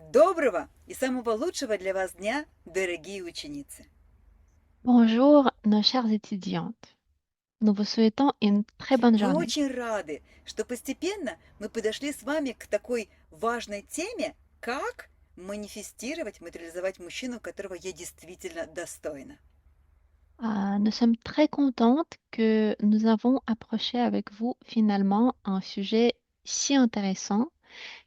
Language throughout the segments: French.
Доброго и самого лучшего для вас дня, дорогие ученицы! Bonjour, nos chères étudiantes. Nous vous souhaitons une très bonne Мы journée. очень рады, что постепенно мы подошли с вами к такой важной теме, как манифестировать, материализовать мужчину, которого я действительно достойна. Nous sommes très contentes que nous avons approché avec vous finalement un sujet si intéressant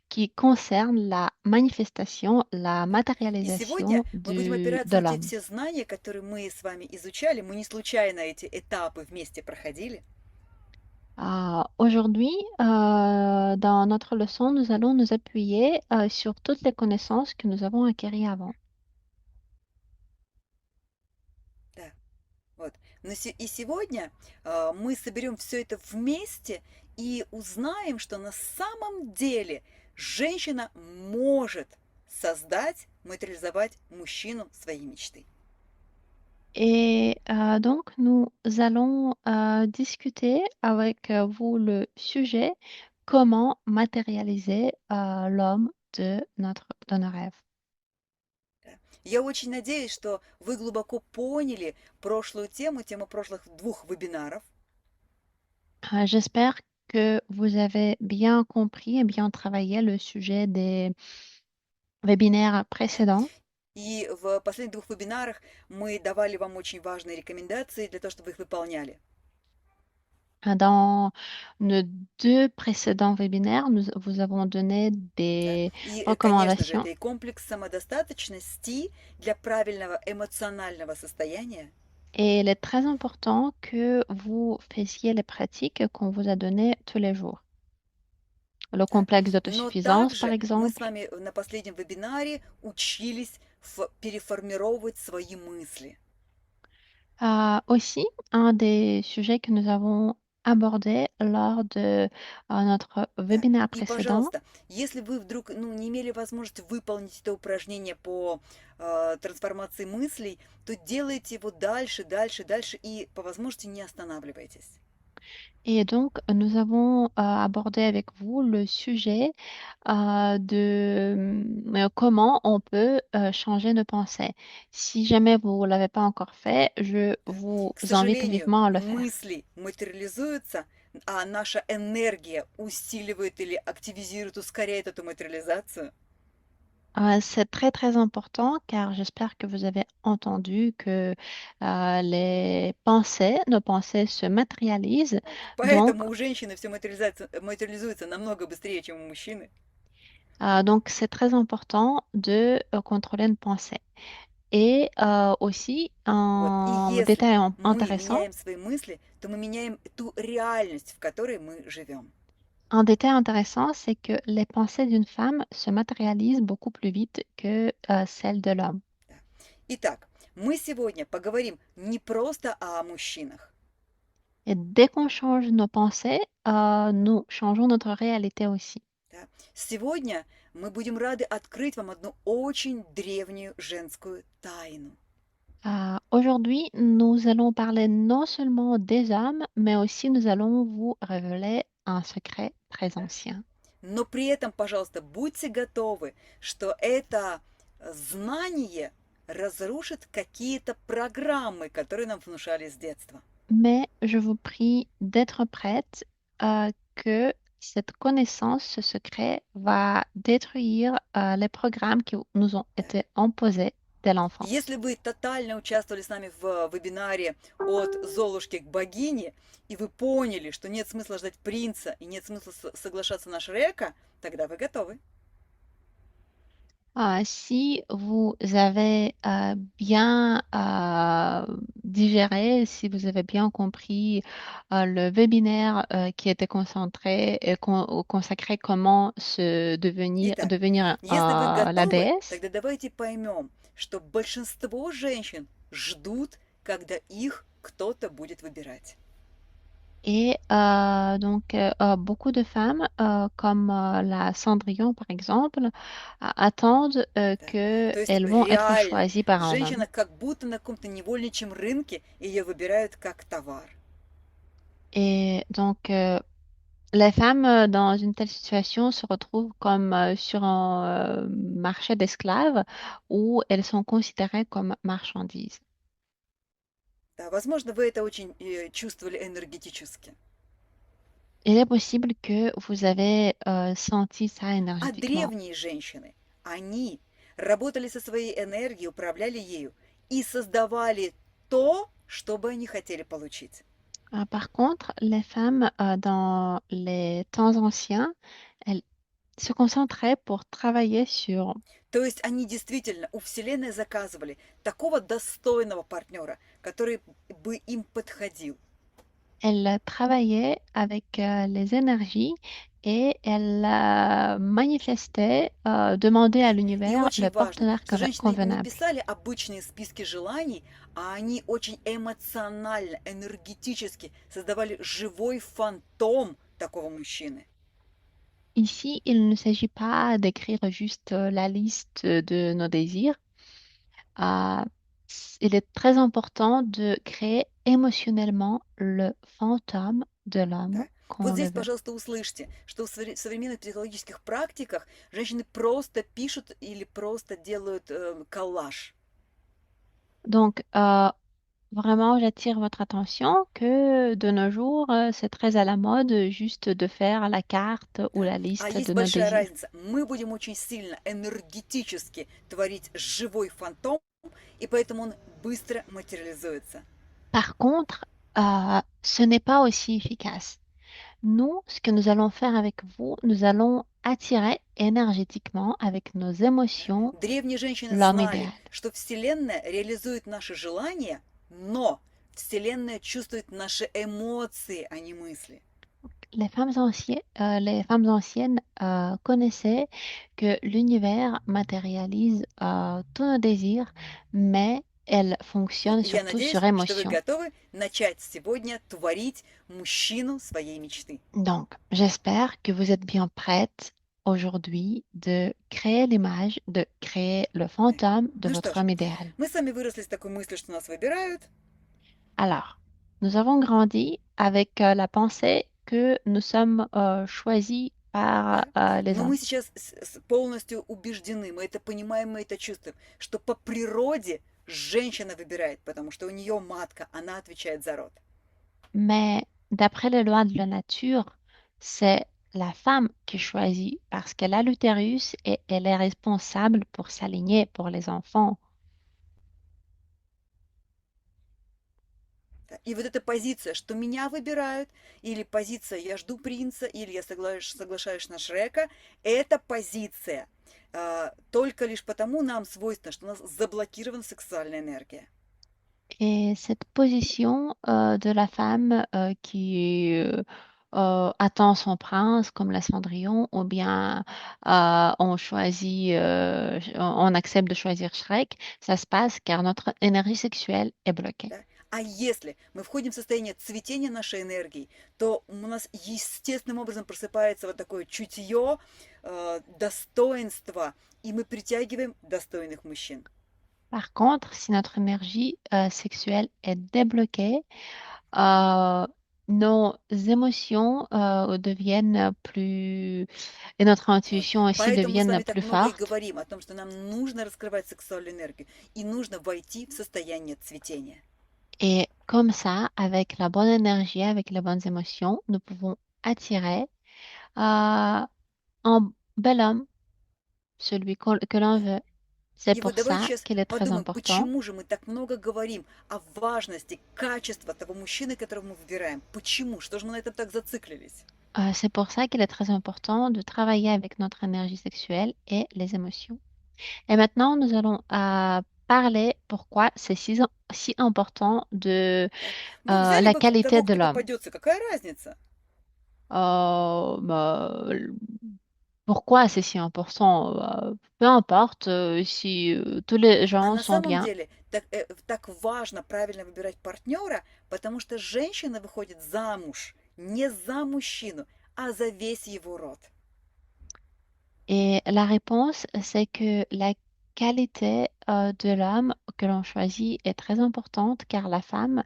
qui concerne la manifestation, la Да. И сегодня matérialisation мы будем de опираться на те l'homme. все знания, которые мы с вами изучали. Мы не случайно эти этапы вместе проходили. Aujourd'hui, dans notre leçon, nous allons nous appuyer sur toutes les connaissances que nous avons acquises avant. Да. Вот. И сегодня мы соберем все это вместе и узнаем, что на самом деле женщина может создать, материализовать мужчину своей мечты. Et donc, nous allons discuter avec vous le sujet comment matérialiser l'homme de nos rêves. Да. Я очень надеюсь, что вы глубоко поняли прошлую тему, тему прошлых двух вебинаров. J'espère que vous avez bien compris et bien travaillé le sujet des webinaires Да. précédents. И в последних двух вебинарах мы давали вам очень важные рекомендации для того, чтобы вы их выполняли. Dans nos deux précédents webinaires, nous vous avons donné Да? des И, конечно же, recommandations. это и комплекс самодостаточности для правильного эмоционального состояния. Et il est très important que vous fassiez les pratiques qu'on vous a données tous les jours. Le Да. complexe Но d'autosuffisance, par также мы с exemple. вами на последнем вебинаре учились переформировать свои мысли. Aussi, un des sujets que nous avons abordé lors de notre Да. webinaire И, précédent. пожалуйста, если вы вдруг не имели возможности выполнить это упражнение по трансформации мыслей, то делайте его дальше, дальше, дальше и по возможности не останавливайтесь. Et donc, nous avons abordé avec vous le sujet de comment on peut changer nos pensées. Si jamais vous ne l'avez pas encore fait, je Да. vous К invite сожалению, vivement à le faire. мысли материализуются, а наша энергия усиливает или активизирует, ускоряет эту материализацию. C'est très très important car j'espère que vous avez entendu que nos pensées se matérialisent. Donc, Поэтому у женщины все материализуется намного быстрее, чем у мужчины. donc c'est très important de contrôler nos pensées. Et aussi, Вот. И un если détail мы intéressant, меняем свои мысли, то мы меняем ту реальность, в которой мы живем. un détail intéressant, c'est que les pensées d'une femme se matérialisent beaucoup plus vite que celles de l'homme. Да. Итак, мы сегодня поговорим не просто о мужчинах. Et dès qu'on change nos pensées, nous changeons notre réalité aussi. Да. Сегодня мы будем рады открыть вам одну очень древнюю женскую тайну. Aujourd'hui, nous allons parler non seulement des hommes, mais aussi nous allons vous révéler un secret très Да. ancien. Но при этом, пожалуйста, будьте готовы, что это знание разрушит какие-то программы, которые нам внушали с детства. Mais je vous prie d'être prête que cette connaissance, ce secret, va détruire les programmes qui nous ont Да. été imposés dès l'enfance. Если вы тотально участвовали с нами в вебинаре от Золушки к богине, и вы поняли, что нет смысла ждать принца и нет смысла соглашаться на Шрека, тогда вы готовы. Si vous avez bien digéré, si vous avez bien compris le webinaire qui était concentré et consacré comment Итак, devenir если вы la готовы, déesse. тогда давайте поймем, что большинство женщин ждут, когда их кто-то будет выбирать. Et donc, beaucoup de femmes, comme la Cendrillon par exemple, attendent Да. То есть qu'elles vont être реально choisies par un homme. женщина как будто на каком-то невольничьем рынке, и ее выбирают как товар. Et donc, Les femmes dans une telle situation se retrouvent comme sur un marché d'esclaves où elles sont considérées comme marchandises. Да, возможно, вы это очень чувствовали энергетически. Il est possible que vous avez senti ça А énergétiquement. древние женщины, они работали со своей энергией, управляли ею и создавали то, что бы они хотели получить. Par contre, les femmes dans les temps anciens, elles se concentraient pour travailler sur. То есть они действительно у Вселенной заказывали такого достойного партнера, который бы им подходил. Elles travaillaient avec les énergies et elles manifestaient, demandaient à И l'univers le очень важно, partenaire что женщины не convenable. писали обычные списки желаний, а они очень эмоционально, энергетически создавали живой фантом такого мужчины. Ici, il ne s'agit pas d'écrire juste la liste de nos désirs. Euh, il est très important de créer émotionnellement le fantôme de l'homme Да. Вот qu'on le здесь, veut. пожалуйста, услышьте, что в современных психологических практиках женщины просто пишут или просто делают коллаж. Donc, vraiment, j'attire votre attention que de nos jours, c'est très à la mode juste de faire la carte ou Да. la А liste есть de nos большая désirs. разница. Мы будем очень сильно энергетически творить живой фантом, и поэтому он быстро материализуется. Par contre, ce n'est pas aussi efficace. Nous, ce que nous allons faire avec vous, nous allons attirer énergétiquement avec nos émotions Древние женщины l'homme idéal. знали, что Вселенная реализует наши желания, но Вселенная чувствует наши эмоции, а не мысли. Les femmes anciennes connaissaient que l'univers matérialise tous nos désirs, mais elle Вот. fonctionne И я surtout sur надеюсь, что вы émotion. готовы начать сегодня творить мужчину своей мечты. Donc, j'espère que vous êtes bien prête aujourd'hui de créer l'image, de créer le Да. fantôme de Ну что votre ж, homme idéal. мы сами выросли с такой мыслью, что нас выбирают. Alors, nous avons grandi avec la pensée que nous sommes choisis par Да. les Но hommes. мы сейчас полностью убеждены, мы это понимаем, мы это чувствуем, что по природе женщина выбирает, потому что у нее матка, она отвечает за род. Mais d'après les lois de la nature, c'est la femme qui choisit parce qu'elle a l'utérus et elle est responsable pour s'aligner pour les enfants. Да. И вот эта позиция, что меня выбирают, или позиция «я жду принца», или «я соглашаюсь на Шрека», это позиция только лишь потому нам свойственно, что у нас заблокирована сексуальная энергия. Et cette position de la femme qui attend son prince comme la Cendrillon, ou bien on accepte de choisir Shrek, ça se passe car notre énergie sexuelle est bloquée. Да? А если мы входим в состояние цветения нашей энергии, то у нас естественным образом просыпается вот такое чутье, достоинство, и мы притягиваем достойных мужчин. Par contre, si notre énergie sexuelle est débloquée, euh, nos émotions deviennent plus et notre Вот. intuition aussi Поэтому мы с deviennent вами так plus много и fortes. говорим о том, что нам нужно раскрывать сексуальную энергию и нужно войти в состояние цветения. Et comme ça, avec la bonne énergie, avec les bonnes émotions, nous pouvons attirer un bel homme, celui que l'on Да. veut. C'est И вот pour давайте ça сейчас qu'il est très подумаем, important. почему же мы так много говорим о важности, качества того мужчины, которого мы выбираем. Почему? Что же мы на этом так зациклились? C'est pour ça qu'il est très important de travailler avec notre énergie sexuelle et les émotions. Et maintenant, nous allons parler pourquoi c'est si important de Да? Ну, взяли la бы qualité того, de кто l'homme. попадется, какая разница? Bah, pourquoi c'est si important? Peu importe si tous les А gens на sont самом bien. деле так важно правильно выбирать партнера, потому что женщина выходит замуж не за мужчину, а за весь его род. Et la réponse, c'est que qualité de l'homme que l'on choisit est très importante car la femme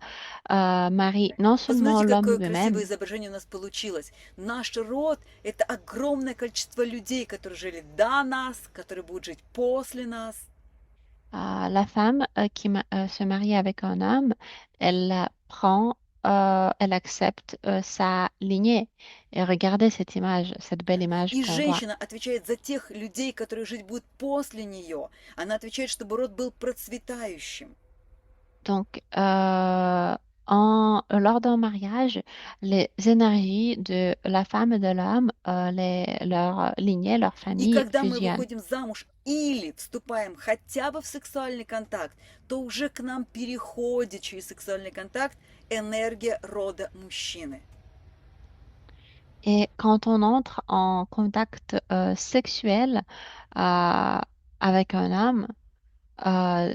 marie non seulement Посмотрите, l'homme какое красивое lui-même. изображение у нас получилось. Наш род– это огромное количество людей, которые жили до нас, которые будут жить после нас. La femme se marie avec un homme, elle prend, elle accepte sa lignée. Et regardez cette image, cette belle image И qu'on voit. женщина отвечает за тех людей, которые жить будут после нее. Она отвечает, чтобы род был процветающим. Donc, lors d'un mariage, les énergies de la femme et de l'homme, leur lignée, leur И famille когда мы fusionnent. выходим замуж или вступаем хотя бы в сексуальный контакт, то уже к нам переходит через сексуальный контакт энергия рода мужчины. Et quand on entre en contact sexuel euh, avec un homme, euh,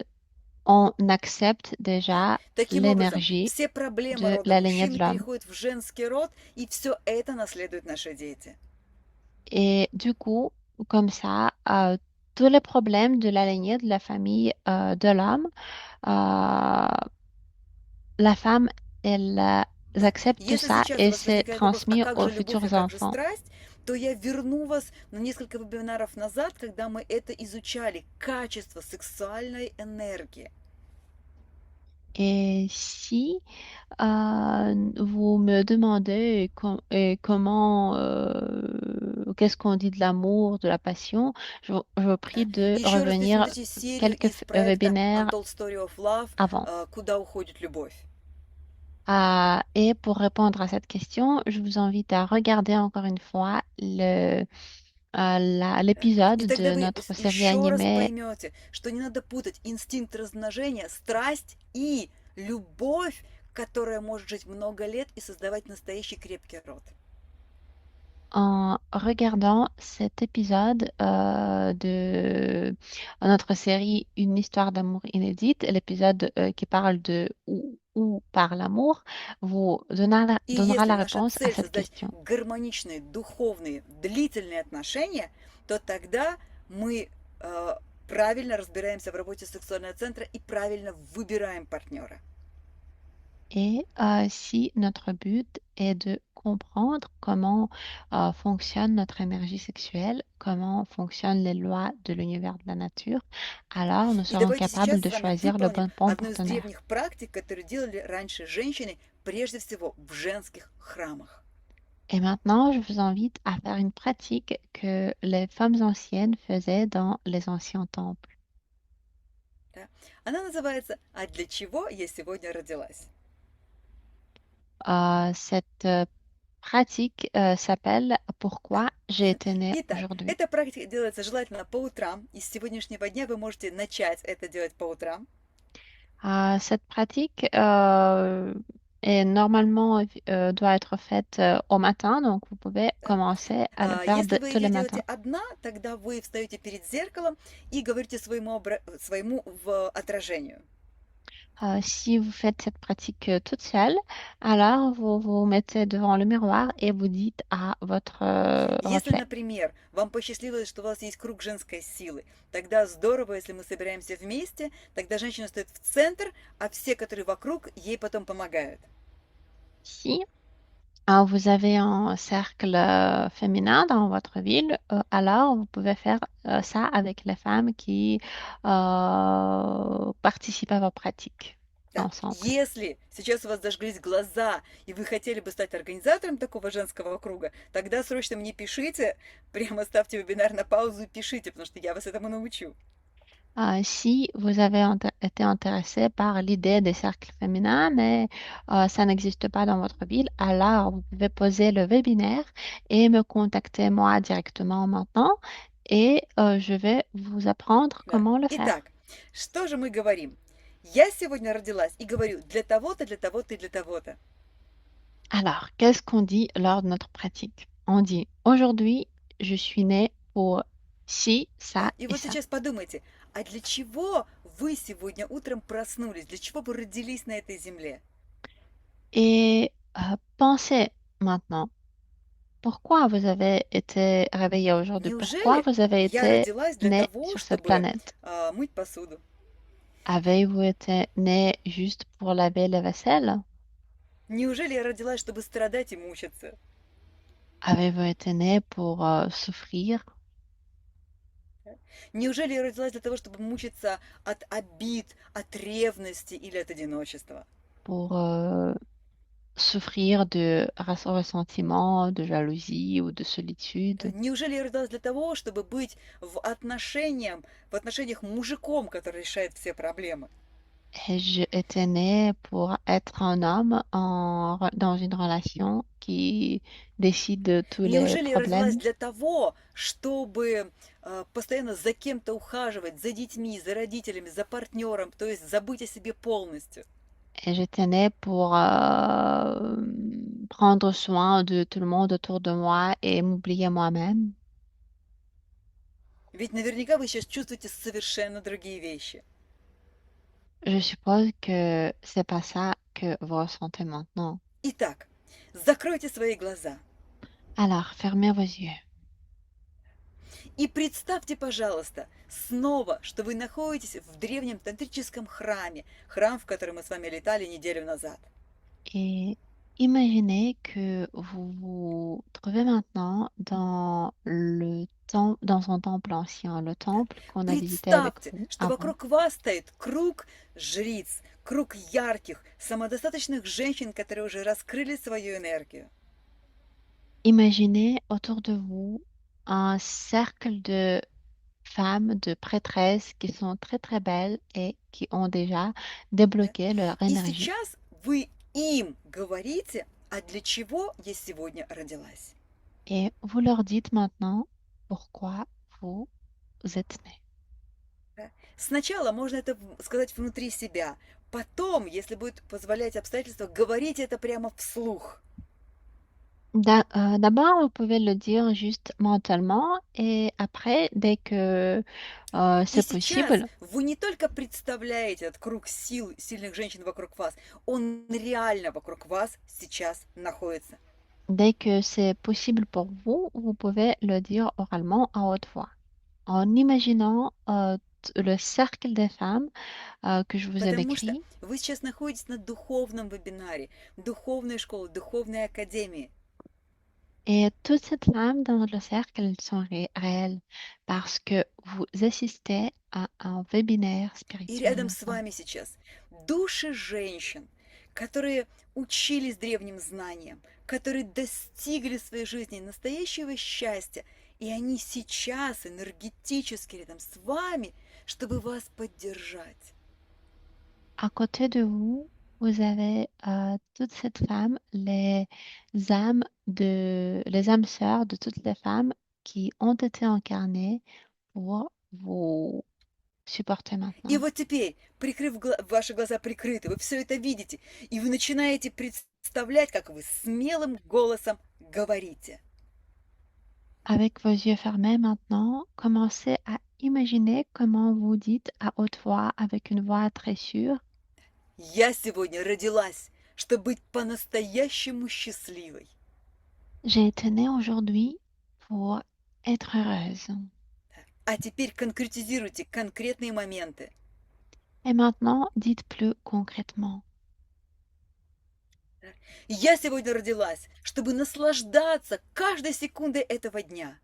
on accepte déjà Таким образом, l'énergie все проблемы de рода la lignée мужчины de l'homme. переходят в женский род, и все это наследуют наши дети. Et du coup, comme ça, tous les problèmes de la lignée de la famille de l'homme, euh, la femme, elle Да. accepte tout Если ça сейчас у et вас c'est возникает вопрос, а transmis как aux же любовь, а futurs как же enfants. страсть, то я верну вас на несколько вебинаров назад, когда мы это изучали, качество сексуальной энергии. Et si vous me demandez comment, qu'est-ce qu'on dit de l'amour, de la passion, je vous prie Да. de Еще раз revenir пересмотрите серию quelques из проекта webinaires Untold Story of Love avant. «Куда уходит любовь». Et pour répondre à cette question, je vous invite à regarder encore une fois Да. И l'épisode тогда de вы notre série еще раз animée. поймете, что не надо путать инстинкт размножения, страсть и любовь, которая может жить много лет и создавать настоящий крепкий род. En regardant cet épisode de notre série Une histoire d'amour inédite, l'épisode qui parle de où par l'amour, vous И donnera если la наша réponse à цель cette создать question. гармоничные, духовные, длительные отношения, то тогда мы правильно разбираемся в работе сексуального центра и правильно выбираем партнера. Et si notre but est de comprendre comment fonctionne notre énergie sexuelle, comment fonctionnent les lois de l'univers de la nature, alors nous И serons давайте capables сейчас de с вами choisir le выполним bon одну из partenaire. древних практик, которые делали раньше женщины, прежде всего в женских храмах. Et maintenant, je vous invite à faire une pratique que les femmes anciennes faisaient dans les anciens temples. Да? Она называется «А для чего я сегодня родилась?». Cette pratique s'appelle Pourquoi j'ai été née Итак, aujourd'hui. эта практика делается желательно по утрам. И с сегодняшнего дня вы можете начать это делать по утрам. Cette pratique est normalement doit être faite au matin, donc vous pouvez Да. commencer à le faire Если вы tous les ее делаете matins. одна, тогда вы встаете перед зеркалом и говорите своему в отражению. Si vous faites cette pratique toute seule, alors vous vous mettez devant le miroir et vous dites à votre Если, reflet. например, вам посчастливилось, что у вас есть круг женской силы, тогда здорово, если мы собираемся вместе, тогда женщина стоит в центр, а все, которые вокруг, ей потом помогают. Si vous avez un cercle féminin dans votre ville, alors vous pouvez faire ça avec les femmes qui participent à vos pratiques Да. ensemble. Если сейчас у вас зажглись глаза, и вы хотели бы стать организатором такого женского круга, тогда срочно мне пишите, прямо ставьте вебинар на паузу и пишите, потому что я вас этому научу. Si vous avez été intéressé par l'idée des cercles féminins, mais ça n'existe pas dans votre ville, alors vous pouvez poser le webinaire et me contacter moi directement maintenant et je vais vous apprendre Да. comment le faire. Итак, что же мы говорим? Я сегодня родилась и говорю для того-то, для того-то и для того-то. Alors, qu'est-ce qu'on dit lors de notre pratique? On dit, aujourd'hui, je suis née pour ci, ça Да. И et вот ça. сейчас подумайте, а для чего вы сегодня утром проснулись? Для чего вы родились на этой земле? Et pensez maintenant. Pourquoi vous avez été réveillé aujourd'hui? Pourquoi Неужели vous avez я été родилась для né того, sur cette чтобы planète? мыть посуду? Avez-vous été né juste pour laver la vaisselle? Неужели я родилась, чтобы страдать и мучиться? Avez-vous été né pour souffrir, Неужели я родилась для того, чтобы мучиться от обид, от ревности или от одиночества? pour souffrir de ressentiment, de jalousie ou de solitude? Неужели я родилась для того, чтобы быть в отношениях мужиком, который решает все проблемы? Ai-je été né pour être un homme dans une relation qui décide de tous les Неужели я родилась problèmes? для того, чтобы постоянно за кем-то ухаживать, за детьми, за родителями, за партнером, то есть забыть о себе полностью? Et j'étais née pour prendre soin de tout le monde autour de moi et m'oublier moi-même. Ведь наверняка вы сейчас чувствуете совершенно другие вещи. Je suppose que c'est pas ça que vous ressentez maintenant. Итак, закройте свои глаза Alors, fermez vos yeux и представьте, пожалуйста, снова, что вы находитесь в древнем тантрическом храме, храм, в который мы с вами летали неделю назад. et imaginez que vous vous trouvez maintenant dans dans un temple ancien, le temple qu'on a visité avec Представьте, vous что avant. вокруг вас стоит круг жриц, круг ярких, самодостаточных женщин, которые уже раскрыли свою энергию. Imaginez autour de vous un cercle de femmes, de prêtresses qui sont très très belles et qui ont déjà Да? débloqué leur И énergie. сейчас вы им говорите, а для чего я сегодня родилась. Et vous leur dites maintenant pourquoi vous êtes né. Да? Сначала можно это сказать внутри себя, потом, если будет позволять обстоятельства, говорите это прямо вслух. D'abord, vous pouvez le dire juste mentalement et après, dès que И c'est сейчас possible, вы не только представляете этот круг сил, сильных женщин вокруг вас, он реально вокруг вас сейчас находится. dès que c'est possible pour vous, vous pouvez le dire oralement à haute voix, en imaginant le cercle des femmes que je vous ai Потому что décrit. вы сейчас находитесь на духовном вебинаре, духовной школы, духовной академии. Et toutes ces flammes dans le cercle, elles sont réelles parce que vous assistez à un webinaire И spirituel рядом с maintenant. вами сейчас души женщин, которые учились древним знаниям, которые достигли в своей жизни настоящего счастья, и они сейчас энергетически рядом с вами, чтобы вас поддержать. À côté de vous, vous avez toutes ces femmes, les âmes sœurs de toutes les femmes qui ont été incarnées pour vous supporter И maintenant. вот теперь, ваши глаза прикрыты, вы все это видите, и вы начинаете представлять, как вы смелым голосом говорите. Avec vos yeux fermés maintenant, commencez à imaginer comment vous dites à haute voix, avec une voix très sûre, Я сегодня родилась, чтобы быть по-настоящему счастливой. j'ai été née aujourd'hui pour être heureuse. А теперь конкретизируйте конкретные моменты. Et maintenant, dites plus concrètement. Я сегодня родилась, чтобы наслаждаться каждой секундой этого дня.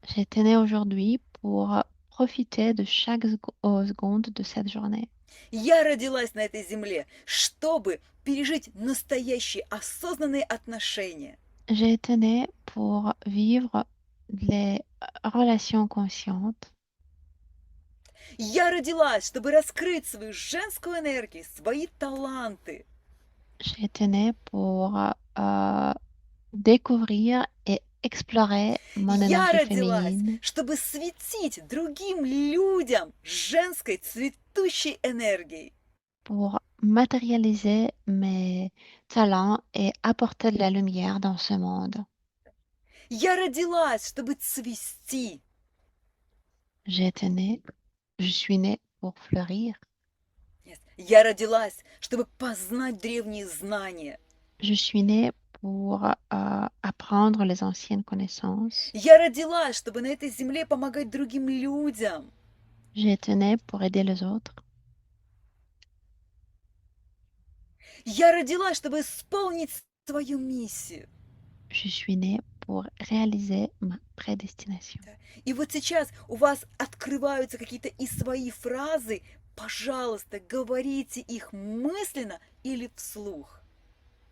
J'ai été née aujourd'hui pour profiter de chaque seconde de cette journée. Я родилась на этой земле, чтобы пережить настоящие осознанные отношения. J'ai été née pour vivre les relations conscientes. Я родилась, чтобы раскрыть свою женскую энергию, свои таланты. J'ai été née pour découvrir et explorer mon Я énergie родилась, féminine, чтобы светить другим людям женской цветущей энергией. pour matérialiser mes talents et apporter de la lumière dans ce monde. Я родилась, чтобы цвести. J'ai été née, je suis née pour fleurir. Yes. Я родилась, чтобы познать древние знания. Je suis née pour apprendre les anciennes connaissances. Я родилась, чтобы на этой земле помогать другим людям. J'ai été née pour aider les autres. Я родилась, чтобы исполнить свою миссию. Je suis née pour réaliser ma prédestination. Да. И вот сейчас у вас открываются какие-то и свои фразы. Пожалуйста, говорите их мысленно или вслух.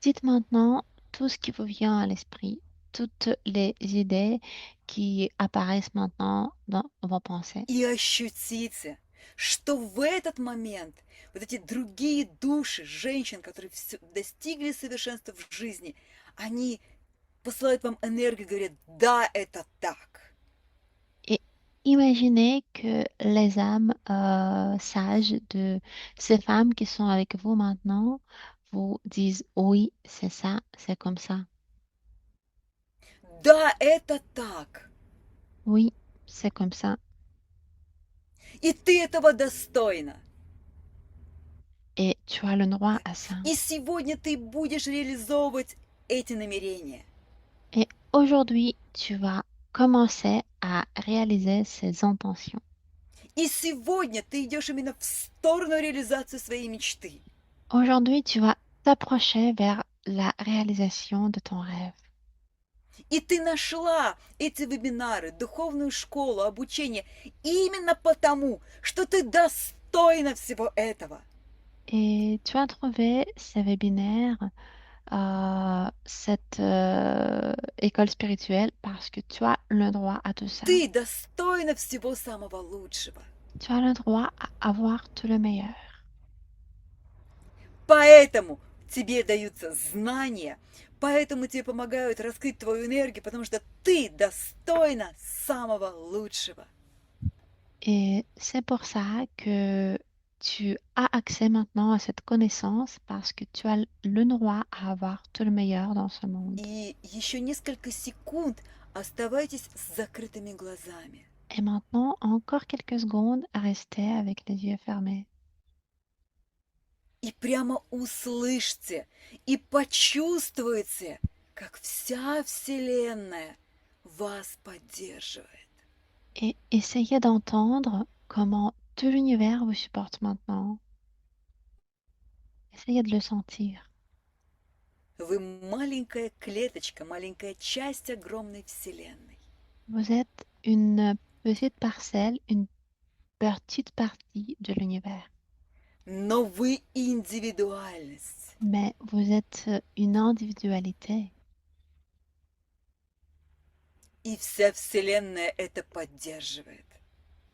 Dites maintenant tout ce qui vous vient à l'esprit, toutes les idées qui apparaissent maintenant dans vos pensées. И ощутите, что в этот момент вот эти другие души женщин, которые достигли совершенства в жизни, они посылают вам энергию, говорят, да, это так. Et imaginez que les âmes sages de ces femmes qui sont avec vous maintenant vous disent oui, c'est ça, c'est comme ça. Да, это так. Oui, c'est comme ça. И ты этого достойна. Et tu as le droit à ça. И сегодня ты будешь реализовывать эти намерения. Et aujourd'hui, tu vas commencer à réaliser ces intentions. И сегодня ты идешь именно в сторону реализации своей мечты. Aujourd'hui, tu vas t'approcher vers la réalisation de ton rêve. И ты нашла эти вебинары, духовную школу, обучение именно потому, что ты достойна всего этого. Et tu as trouvé ces webinaires, cette école spirituelle parce que tu as le droit à tout ça. Ты достойна всего самого лучшего. Tu as le droit à avoir tout le meilleur. Поэтому тебе даются знания, поэтому тебе помогают раскрыть твою энергию, потому что ты достойна самого лучшего. Et c'est pour ça que tu as accès maintenant à cette connaissance parce que tu as le droit à avoir tout le meilleur dans ce monde. И еще несколько секунд оставайтесь с закрытыми глазами. Et maintenant, encore quelques secondes à rester avec les yeux fermés. И прямо услышьте и почувствуйте, как вся Вселенная вас поддерживает. Et essayez d'entendre comment tout l'univers vous supporte maintenant. Essayez de le sentir. Вы маленькая клеточка, маленькая часть огромной Вселенной. Vous êtes une petite parcelle, une petite partie de l'univers. Но вы индивидуальность. Mais vous êtes une individualité. И вся Вселенная это поддерживает.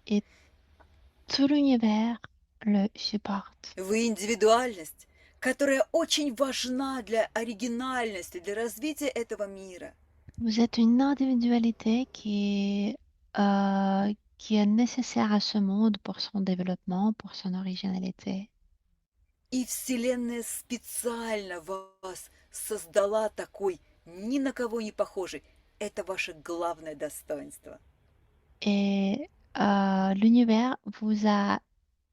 Et tout l'univers le supporte. Вы индивидуальность, которая очень важна для оригинальности, для развития этого мира. Vous êtes une individualité qui est nécessaire à ce monde pour son développement, pour son originalité. И Вселенная специально вас создала такой, ни на кого не похожий. Это ваше главное достоинство. Et l'univers vous a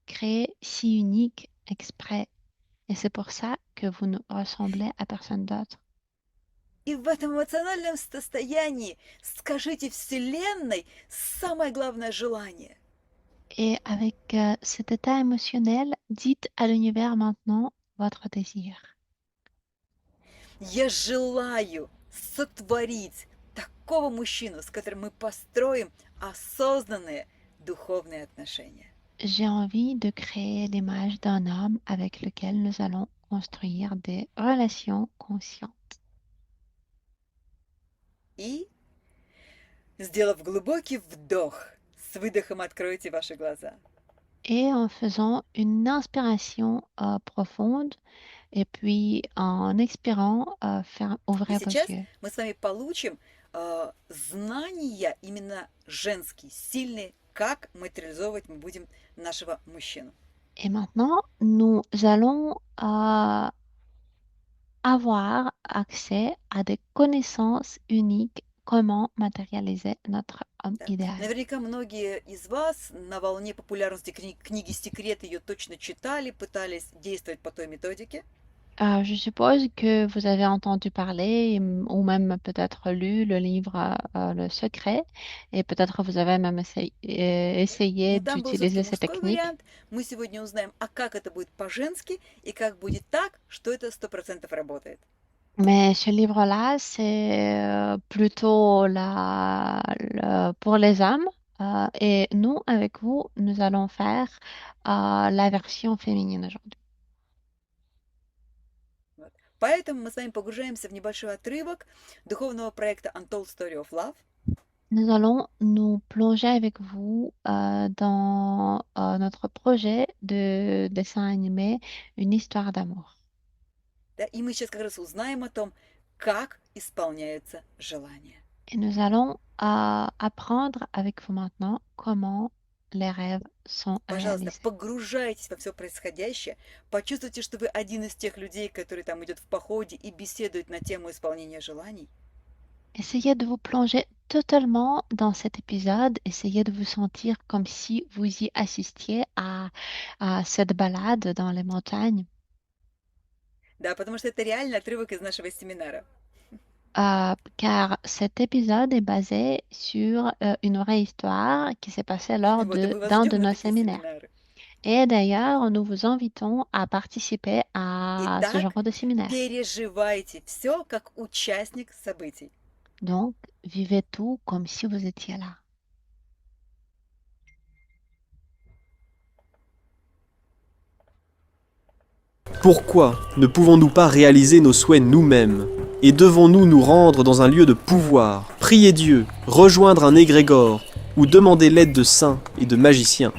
créé si unique exprès. Et c'est pour ça que vous ne ressemblez à personne d'autre. И в этом эмоциональном состоянии скажите Вселенной самое главное желание. Et avec cet état émotionnel, dites à l'univers maintenant votre désir. Я желаю сотворить такого мужчину, с которым мы построим осознанные духовные отношения. J'ai envie de créer l'image d'un homme avec lequel nous allons construire des relations conscientes. И, сделав глубокий вдох, с выдохом откройте ваши глаза. Et en faisant une inspiration profonde et puis en expirant, И ouvrez vos сейчас yeux. мы с вами получим знания именно женские, сильные, как материализовывать мы будем нашего мужчину. Et maintenant, nous allons avoir accès à des connaissances uniques comment matérialiser notre homme Да. idéal. Наверняка многие из вас на волне популярности книги «Секрет» ее точно читали, пытались действовать по той методике. Je suppose que vous avez entendu parler ou même peut-être lu le livre Le Secret et peut-être vous avez même essayé Но там был все-таки d'utiliser ces мужской techniques. вариант. Мы сегодня узнаем, а как это будет по-женски и как будет так, что это 100% работает. Mais ce livre-là, c'est plutôt pour les hommes. Et nous, avec vous, nous allons faire la version féminine aujourd'hui. Вот. Поэтому мы с вами погружаемся в небольшой отрывок духовного проекта Untold Story of Love. Nous allons nous plonger avec vous dans notre projet de dessin animé Une histoire d'amour. Да, и мы сейчас как раз узнаем о том, как исполняются желания. Et nous allons apprendre avec vous maintenant comment les rêves sont Пожалуйста, réalisés. погружайтесь во все происходящее. Почувствуйте, что вы один из тех людей, который там идет в походе и беседует на тему исполнения желаний. Essayez de vous plonger totalement dans cet épisode. Essayez de vous sentir comme si vous y assistiez à cette balade dans les montagnes. Да, потому что это реально отрывок из нашего семинара. Car cet épisode est basé sur une vraie histoire qui s'est passée lors Вот, и мы вас d'un ждем de на nos такие séminaires. семинары. Et d'ailleurs, nous vous invitons à participer à ce Итак, genre de séminaire. переживайте все как участник событий. Donc, vivez tout comme si vous étiez là. Pourquoi ne pouvons-nous pas réaliser nos souhaits nous-mêmes? Et devons-nous nous rendre dans un lieu de pouvoir, prier Dieu, rejoindre un égrégore ou demander l'aide de saints et de magiciens?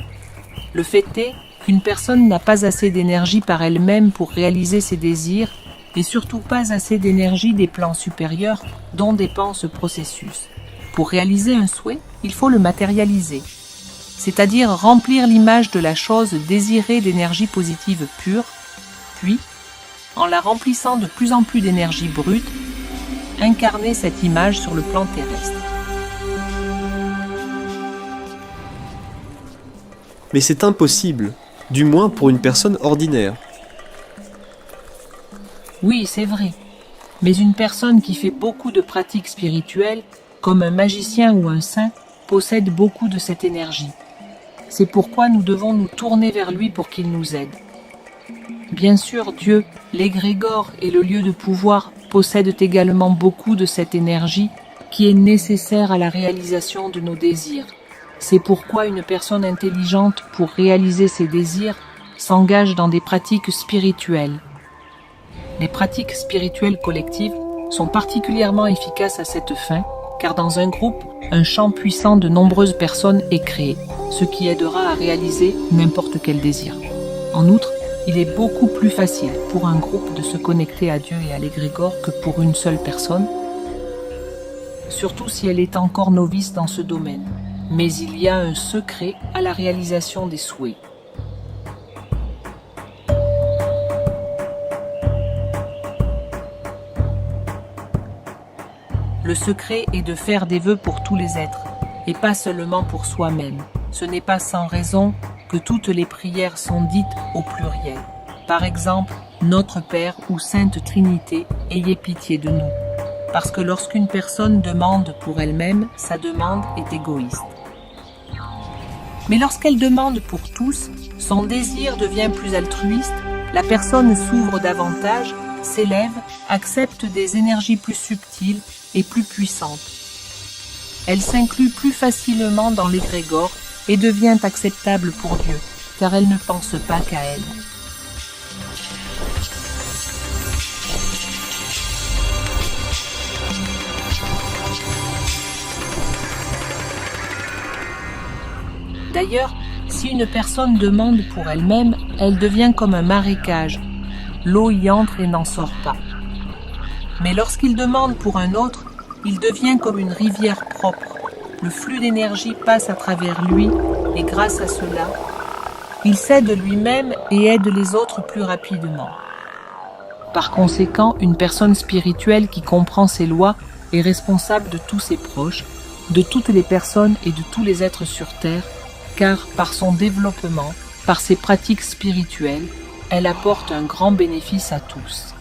Le fait est qu'une personne n'a pas assez d'énergie par elle-même pour réaliser ses désirs et surtout pas assez d'énergie des plans supérieurs dont dépend ce processus. Pour réaliser un souhait, il faut le matérialiser, c'est-à-dire remplir l'image de la chose désirée d'énergie positive pure, puis, en la remplissant de plus en plus d'énergie brute, incarner cette image sur le plan terrestre. Mais c'est impossible, du moins pour une personne ordinaire. Oui, c'est vrai. Mais une personne qui fait beaucoup de pratiques spirituelles, comme un magicien ou un saint, possède beaucoup de cette énergie. C'est pourquoi nous devons nous tourner vers lui pour qu'il nous aide. Bien sûr, Dieu, l'égrégore et le lieu de pouvoir possèdent également beaucoup de cette énergie qui est nécessaire à la réalisation de nos désirs. C'est pourquoi une personne intelligente, pour réaliser ses désirs, s'engage dans des pratiques spirituelles. Les pratiques spirituelles collectives sont particulièrement efficaces à cette fin, car dans un groupe, un champ puissant de nombreuses personnes est créé, ce qui aidera à réaliser n'importe quel désir. En outre, il est beaucoup plus facile pour un groupe de se connecter à Dieu et à l'égrégore que pour une seule personne, surtout si elle est encore novice dans ce domaine. Mais il y a un secret à la réalisation des souhaits. Le secret est de faire des vœux pour tous les êtres, et pas seulement pour soi-même. Ce n'est pas sans raison que toutes les prières sont dites au pluriel. Par exemple, Notre Père ou Sainte Trinité, ayez pitié de nous. Parce que lorsqu'une personne demande pour elle-même, sa demande est égoïste. Mais lorsqu'elle demande pour tous, son désir devient plus altruiste, la personne s'ouvre davantage, s'élève, accepte des énergies plus subtiles et plus puissantes. Elle s'inclut plus facilement dans l'égrégore et devient acceptable pour Dieu, car elle ne pense pas qu'à elle. D'ailleurs, si une personne demande pour elle-même, elle devient comme un marécage. L'eau y entre et n'en sort pas. Mais lorsqu'il demande pour un autre, il devient comme une rivière propre. Le flux d'énergie passe à travers lui et grâce à cela, il s'aide lui-même et aide les autres plus rapidement. Par conséquent, une personne spirituelle qui comprend ces lois est responsable de tous ses proches, de toutes les personnes et de tous les êtres sur Terre, car par son développement, par ses pratiques spirituelles, elle apporte un grand bénéfice à tous.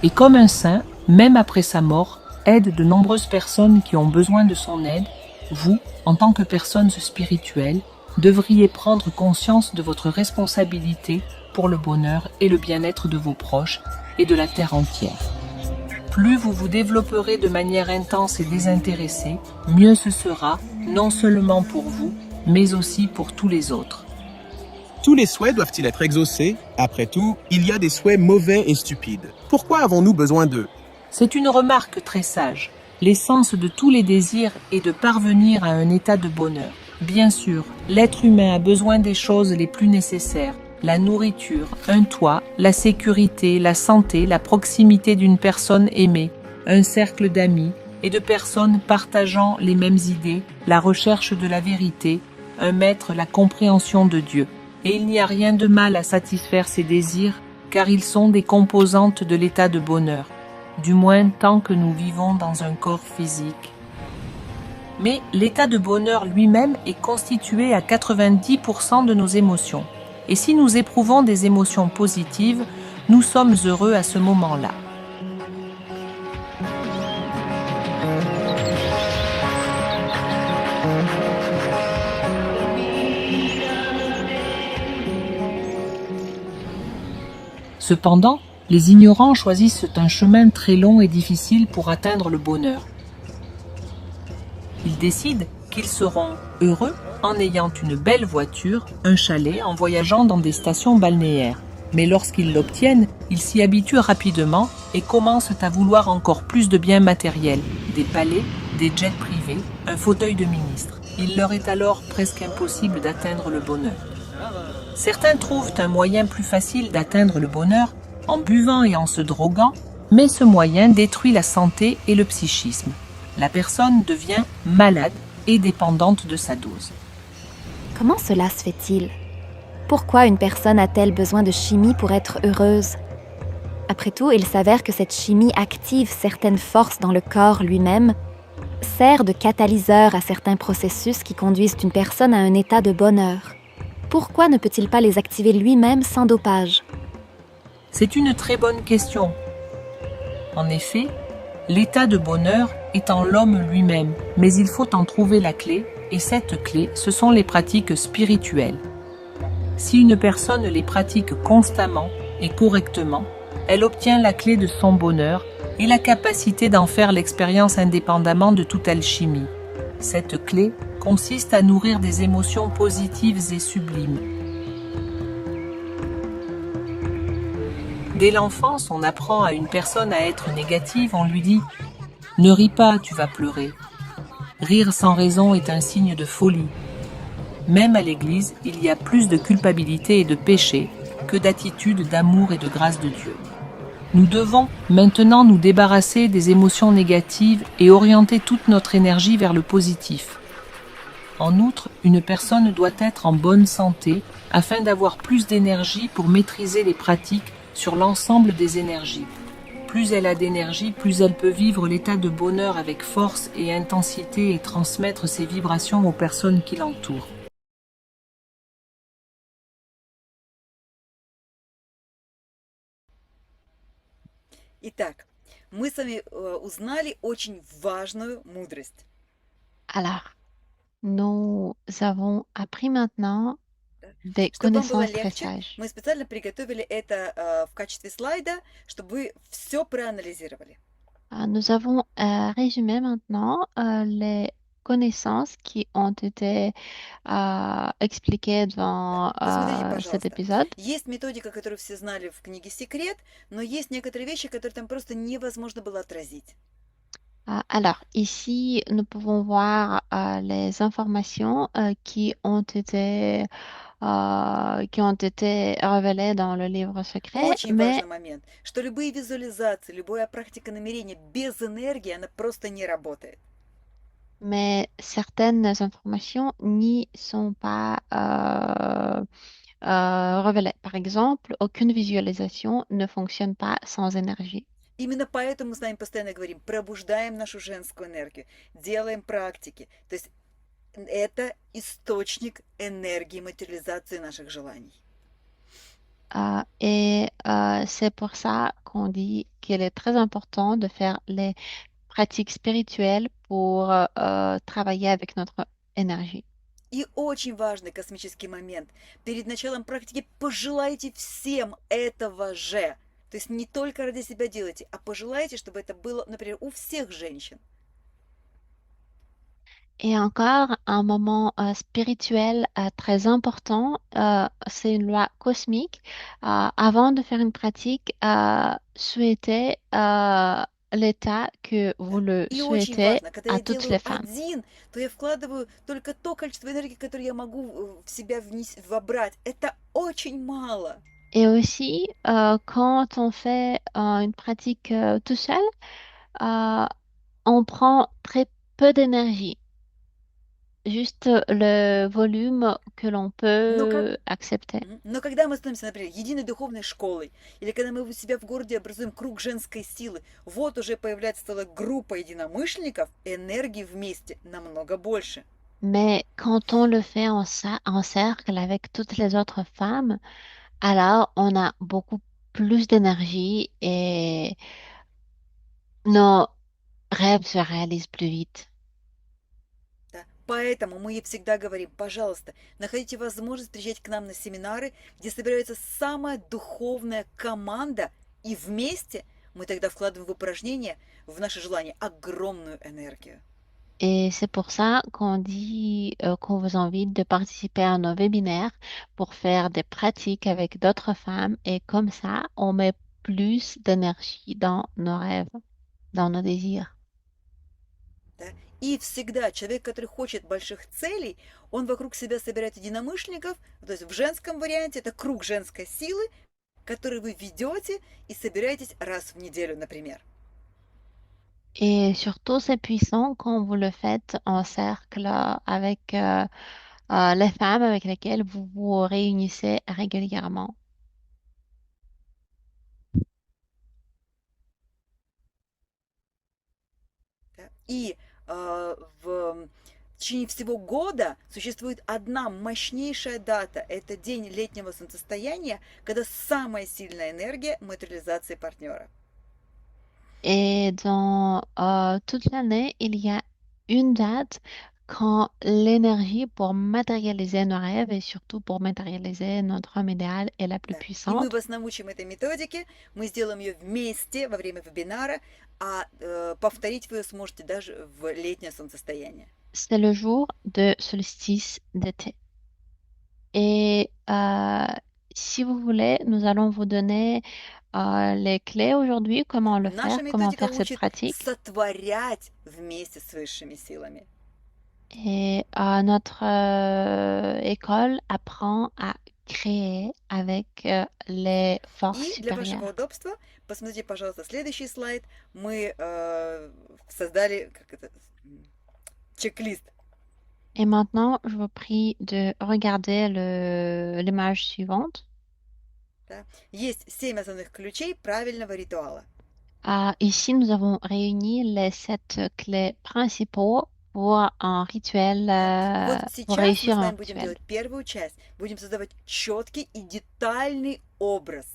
Et comme un saint, même après sa mort, aide de nombreuses personnes qui ont besoin de son aide, vous, en tant que personnes spirituelles, devriez prendre conscience de votre responsabilité pour le bonheur et le bien-être de vos proches et de la terre entière. Plus vous vous développerez de manière intense et désintéressée, mieux ce sera, non seulement pour vous, mais aussi pour tous les autres. Tous les souhaits doivent-ils être exaucés? Après tout, il y a des souhaits mauvais et stupides. Pourquoi avons-nous besoin d'eux? C'est une remarque très sage. L'essence de tous les désirs est de parvenir à un état de bonheur. Bien sûr, l'être humain a besoin des choses les plus nécessaires. La nourriture, un toit, la sécurité, la santé, la proximité d'une personne aimée, un cercle d'amis et de personnes partageant les mêmes idées, la recherche de la vérité, un maître, la compréhension de Dieu. Et il n'y a rien de mal à satisfaire ces désirs, car ils sont des composantes de l'état de bonheur, du moins tant que nous vivons dans un corps physique. Mais l'état de bonheur lui-même est constitué à 90% de nos émotions. Et si nous éprouvons des émotions positives, nous sommes heureux à ce moment-là. Cependant, les ignorants choisissent un chemin très long et difficile pour atteindre le bonheur. Ils décident qu'ils seront heureux en ayant une belle voiture, un chalet, en voyageant dans des stations balnéaires. Mais lorsqu'ils l'obtiennent, ils s'y habituent rapidement et commencent à vouloir encore plus de biens matériels, des palais, des jets privés, un fauteuil de ministre. Il leur est alors presque impossible d'atteindre le bonheur. Certains trouvent un moyen plus facile d'atteindre le bonheur en buvant et en se droguant, mais ce moyen détruit la santé et le psychisme. La personne devient malade et dépendante de sa dose. Comment cela se fait-il? Pourquoi une personne a-t-elle besoin de chimie pour être heureuse? Après tout, il s'avère que cette chimie active certaines forces dans le corps lui-même, sert de catalyseur à certains processus qui conduisent une personne à un état de bonheur. Pourquoi ne peut-il pas les activer lui-même sans dopage? C'est une très bonne question. En effet, l'état de bonheur est en l'homme lui-même, mais il faut en trouver la clé, et cette clé, ce sont les pratiques spirituelles. Si une personne les pratique constamment et correctement, elle obtient la clé de son bonheur et la capacité d'en faire l'expérience indépendamment de toute alchimie. Cette clé consiste à nourrir des émotions positives et sublimes. Dès l'enfance, on apprend à une personne à être négative, on lui dit « Ne ris pas, tu vas pleurer ». Rire sans raison est un signe de folie. Même à l'église, il y a plus de culpabilité et de péché que d'attitude, d'amour et de grâce de Dieu. Nous devons maintenant nous débarrasser des émotions négatives et orienter toute notre énergie vers le positif. En outre, une personne doit être en bonne santé afin d'avoir plus d'énergie pour maîtriser les pratiques sur l'ensemble des énergies. Plus elle a d'énergie, plus elle peut vivre l'état de bonheur avec force et intensité et transmettre ses vibrations aux personnes qui l'entourent. Итак, мы с вами узнали очень важную мудрость. Alors, nous avons appris maintenant des Чтобы вам было connaissances très легче, sages. мы специально приготовили это в качестве слайда, чтобы вы все проанализировали. Nous avons résumé maintenant les connaissances qui ont été expliquées dans Посмотрите, cet пожалуйста. épisode. Есть методика, которую все знали в книге «Секрет», но есть некоторые вещи, которые там просто невозможно было отразить. Alors, ici, nous pouvons voir les informations qui ont été révélées dans le livre secret, Очень mais важный момент, что любые визуализации, любая практика намерения без энергии, она просто не работает. mais certaines informations n'y sont pas révélées. Par exemple, aucune visualisation ne fonctionne pas sans énergie. Именно поэтому мы с вами постоянно говорим, пробуждаем нашу женскую энергию, делаем практики. То есть это источник энергии материализации наших желаний. C'est pour ça qu'on dit qu'il est très important de faire les pratiques spirituelles pour travailler avec notre énergie. И очень важный космический момент. Перед началом практики пожелайте всем этого же. То есть не только ради себя делайте, а пожелайте, чтобы это было, например, у всех женщин. Et encore, un moment spirituel très important, c'est une loi cosmique. Avant de faire une pratique, souhaitez l'état que vous Да? le И очень souhaitez важно, когда à я toutes делаю les femmes. один, то я вкладываю только то количество энергии, которое я могу в себя вобрать. Это очень мало. Et aussi, quand on fait une pratique tout seul, euh, on prend très peu d'énergie, juste le volume que l'on Но как peut accepter. Но когда мы становимся, например, единой духовной школой, или когда мы у себя в городе образуем круг женской силы, вот уже появляется целая группа единомышленников, энергии вместе намного больше. Mais quand on le fait en cercle avec toutes les autres femmes, alors on a beaucoup plus d'énergie et nos rêves se réalisent plus vite. Да. Поэтому мы ей всегда говорим, пожалуйста, находите возможность приезжать к нам на семинары, где собирается самая духовная команда, и вместе мы тогда вкладываем в упражнения, в наше желание, огромную энергию. Et c'est pour ça qu'on dit qu'on vous invite de participer à nos webinaires pour faire des pratiques avec d'autres femmes et comme ça, on met plus d'énergie dans nos rêves, dans nos désirs. Да? И всегда человек, который хочет больших целей, он вокруг себя собирает единомышленников, то есть в женском варианте это круг женской силы, который вы ведете и собираетесь раз в неделю, например. Et surtout, c'est puissant quand vous le faites en cercle avec les femmes avec lesquelles vous vous réunissez régulièrement. Да? И в течение всего года существует одна мощнейшая дата. Это день летнего солнцестояния, когда самая сильная энергия материализации партнера. Et dans toute l'année, il y a une date quand l'énergie pour matérialiser nos rêves et surtout pour matérialiser notre homme idéal est la plus Да. И мы puissante. вас научим этой методике, мы сделаем ее вместе во время вебинара, а повторить вы ее сможете даже в летнее солнцестояние. C'est le jour de solstice d'été. Et si vous voulez, nous allons vous donner les clés aujourd'hui, comment le Наша faire, comment методика faire cette учит pratique. сотворять вместе с высшими силами. Et notre école apprend à créer avec les forces И для вашего supérieures. удобства, посмотрите, пожалуйста, следующий слайд. Мы создали чек-лист. Et maintenant, je vous prie de regarder l'image suivante. Да? Есть 7 основных ключей правильного ритуала. Ici, nous avons réuni les 7 clés principaux pour un rituel, Да? Вот pour сейчас мы с réussir un вами будем rituel. делать первую часть. Будем создавать четкий и детальный образ.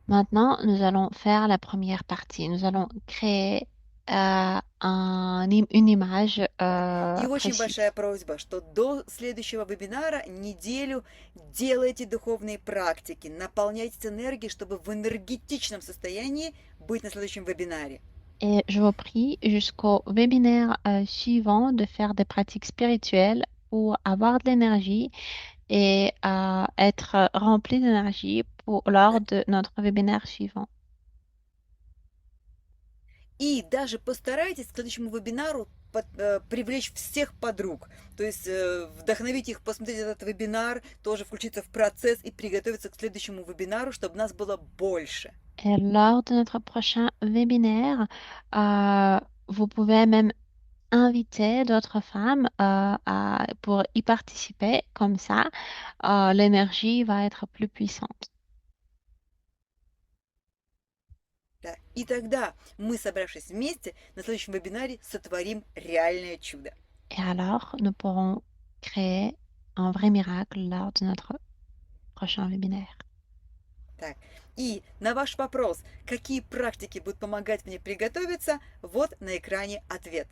Maintenant, nous allons faire la première partie. Nous allons créer une image И очень précise. большая просьба, что до следующего вебинара неделю делайте духовные практики, наполняйтесь энергией, чтобы в энергетичном состоянии быть на следующем вебинаре. Et je vous prie jusqu'au webinaire suivant de faire des pratiques spirituelles pour avoir de l'énergie et être rempli d'énergie lors de notre webinaire suivant. И даже постарайтесь к следующему вебинару привлечь всех подруг. То есть вдохновить их посмотреть этот вебинар, тоже включиться в процесс и приготовиться к следующему вебинару, чтобы нас было больше. Et lors de notre prochain webinaire, vous pouvez même inviter d'autres femmes pour y participer. Comme ça, l'énergie va être plus puissante. Да. И тогда мы, собравшись вместе, на следующем вебинаре сотворим реальное чудо. Et alors, nous pourrons créer un vrai miracle lors de notre prochain webinaire. Так. И на ваш вопрос, какие практики будут помогать мне приготовиться, вот на экране ответ.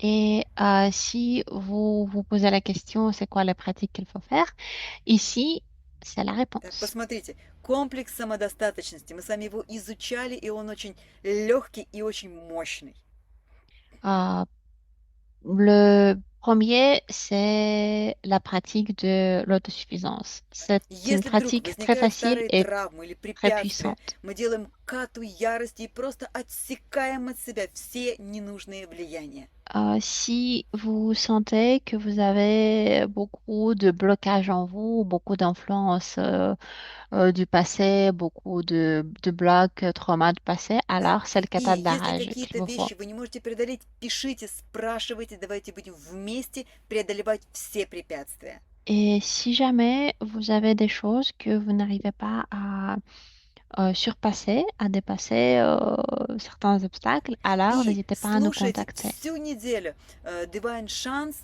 Et si vous vous posez la question, c'est quoi les pratiques qu'il faut faire? Ici, c'est la Так, réponse. посмотрите, комплекс самодостаточности. Мы с вами его изучали, и он очень легкий и очень мощный. Euh, le premier, c'est la pratique de l'autosuffisance. C'est une Если вдруг pratique très возникают facile старые et травмы или très препятствия, puissante. мы делаем кату ярости и просто отсекаем от себя все ненужные влияния. Si vous sentez que vous avez beaucoup de blocages en vous, beaucoup d'influences du passé, beaucoup de blocs, traumas du passé, Да. alors c'est le И kata de la если rage qu'il какие-то vous faut. вещи вы не можете преодолеть, пишите, спрашивайте, давайте будем вместе преодолевать все препятствия. Et si jamais vous avez des choses que vous n'arrivez pas à surpasser, à dépasser certains obstacles, alors И n'hésitez pas à nous слушайте contacter. всю неделю Divine Chance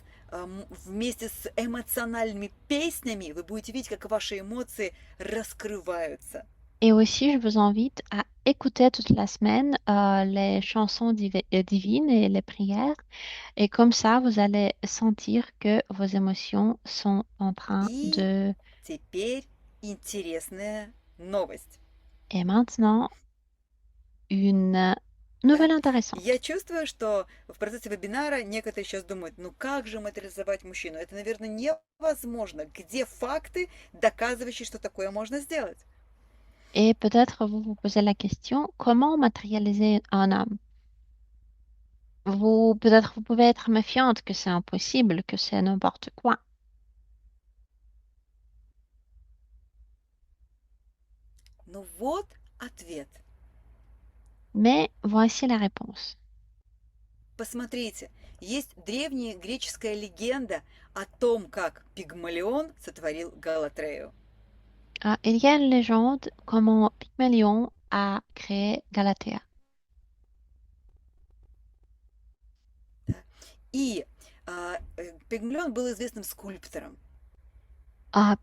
вместе с эмоциональными песнями. Вы будете видеть, как ваши эмоции раскрываются. Et aussi, je vous invite à écouter toute la semaine les chansons divines et les prières. Et comme ça, vous allez sentir que vos émotions sont en train И de... теперь интересная новость. Et maintenant, une Да? nouvelle Я intéressante. чувствую, что в процессе вебинара некоторые сейчас думают, ну как же материализовать мужчину? Это, наверное, невозможно. Где факты, доказывающие, что такое можно сделать? Et peut-être vous vous posez la question, comment matérialiser un homme? Peut-être vous pouvez être méfiante que c'est impossible, que c'est n'importe quoi. Ну вот ответ. Mais voici la réponse. Посмотрите, есть древняя греческая легенда о том, как Пигмалион сотворил Галатрею. Il y a une légende comment Pygmalion a créé Galatea. И Пигмалион был известным скульптором.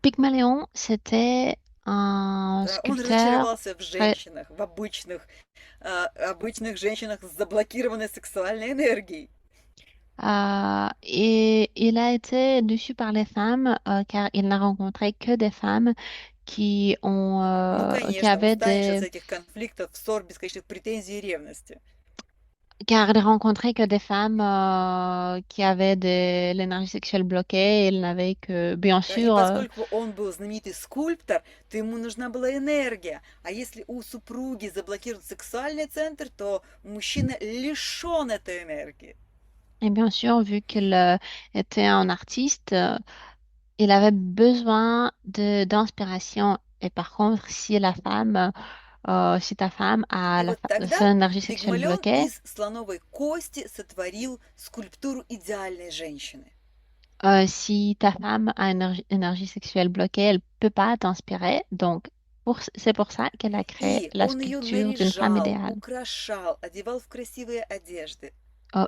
Pygmalion, c'était un Да, он sculpteur разочаровался в très... женщинах, в обычных женщинах с заблокированной сексуальной энергией. et il a été déçu par les femmes car il n'a rencontré que des femmes Ну, qui конечно, avaient устанешь от des, этих конфликтов, ссор, бесконечных претензий и ревности. car il rencontrait que des femmes qui avaient l'énergie sexuelle bloquée. Il n'avait que, bien Да, и sûr, поскольку он был знаменитый скульптор, то ему нужна была энергия. А если у супруги заблокируют сексуальный центр, то мужчина лишен этой энергии. et bien sûr, vu qu'il était un artiste, il avait besoin d'inspiration. Et par contre, si ta femme a И вот тогда son énergie sexuelle Пигмалион bloquée, из слоновой кости сотворил скульптуру идеальной женщины. si ta femme a une énergie sexuelle bloquée, elle peut pas t'inspirer. Donc, c'est pour ça qu'elle a créé И la он ее sculpture d'une femme наряжал, idéale. украшал, одевал в красивые одежды.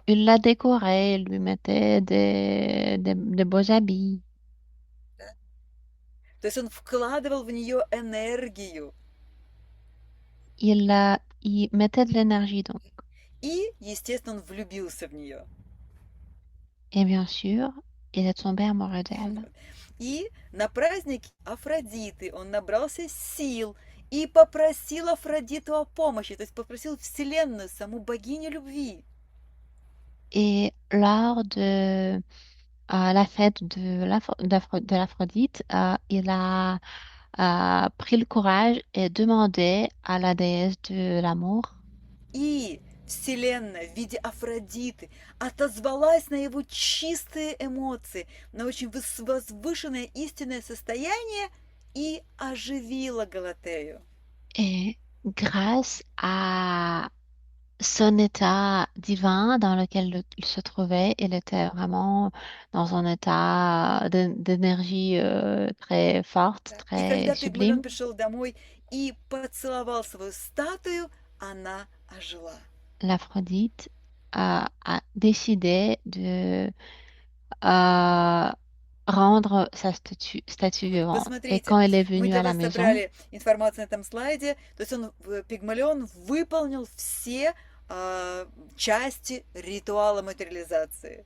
Il la décorait, il lui mettait des beaux habits. Да? То есть он вкладывал в нее энергию. Il mettait de l'énergie, donc. И, естественно, он влюбился в нее. Et bien sûr, il est tombé amoureux d'elle. И на празднике Афродиты он набрался сил и попросил Афродиту о помощи, то есть попросил Вселенную, саму богиню любви. Et lors de la fête de l'Aphrodite, il a pris le courage et demandé à la déesse de l'amour. И Вселенная в виде Афродиты отозвалась на его чистые эмоции, на очень возвышенное истинное состояние и оживила Галатею. Et grâce à son état divin dans lequel il se trouvait, il était vraiment dans un état d'énergie très forte, Да. И très когда Пигмалион sublime. пришел домой и поцеловал свою статую, она ожила. L'Aphrodite a décidé de euh, rendre sa statue Вы vivante. Et смотрите, quand il est мы venu для à la вас maison, собрали информацию на этом слайде. То есть Пигмалион выполнил все части ритуала материализации.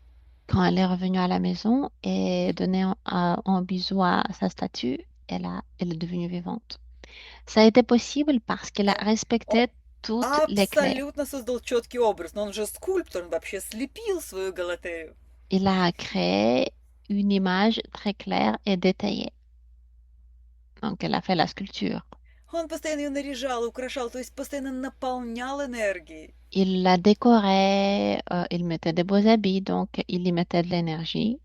quand elle est revenue à la maison et donné un bisou à sa statue, elle est devenue vivante. Ça a été possible parce qu'il a Да. Он respecté toutes les clés. абсолютно создал четкий образ, но он же скульптор, он вообще слепил свою Галатею. Il a créé une image très claire et détaillée. Donc, elle a fait la sculpture. Он постоянно ее наряжал, украшал, то есть постоянно наполнял энергией. Il la décorait, il mettait des beaux habits, donc il y mettait de l'énergie.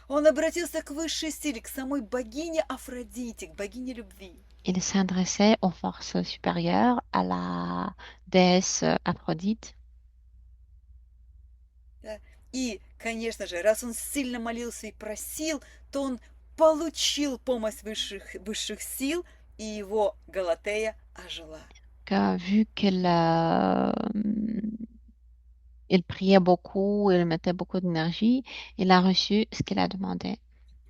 Он обратился к высшей силе, к самой богине Афродите, к богине любви. Il s'adressait aux forces supérieures, à la déesse Aphrodite. Да. И, конечно же, раз он сильно молился и просил, то он получил помощь высших сил, и его Галатея ожила. Vu il priait beaucoup, il mettait beaucoup d'énergie, il a reçu ce qu'il a demandé.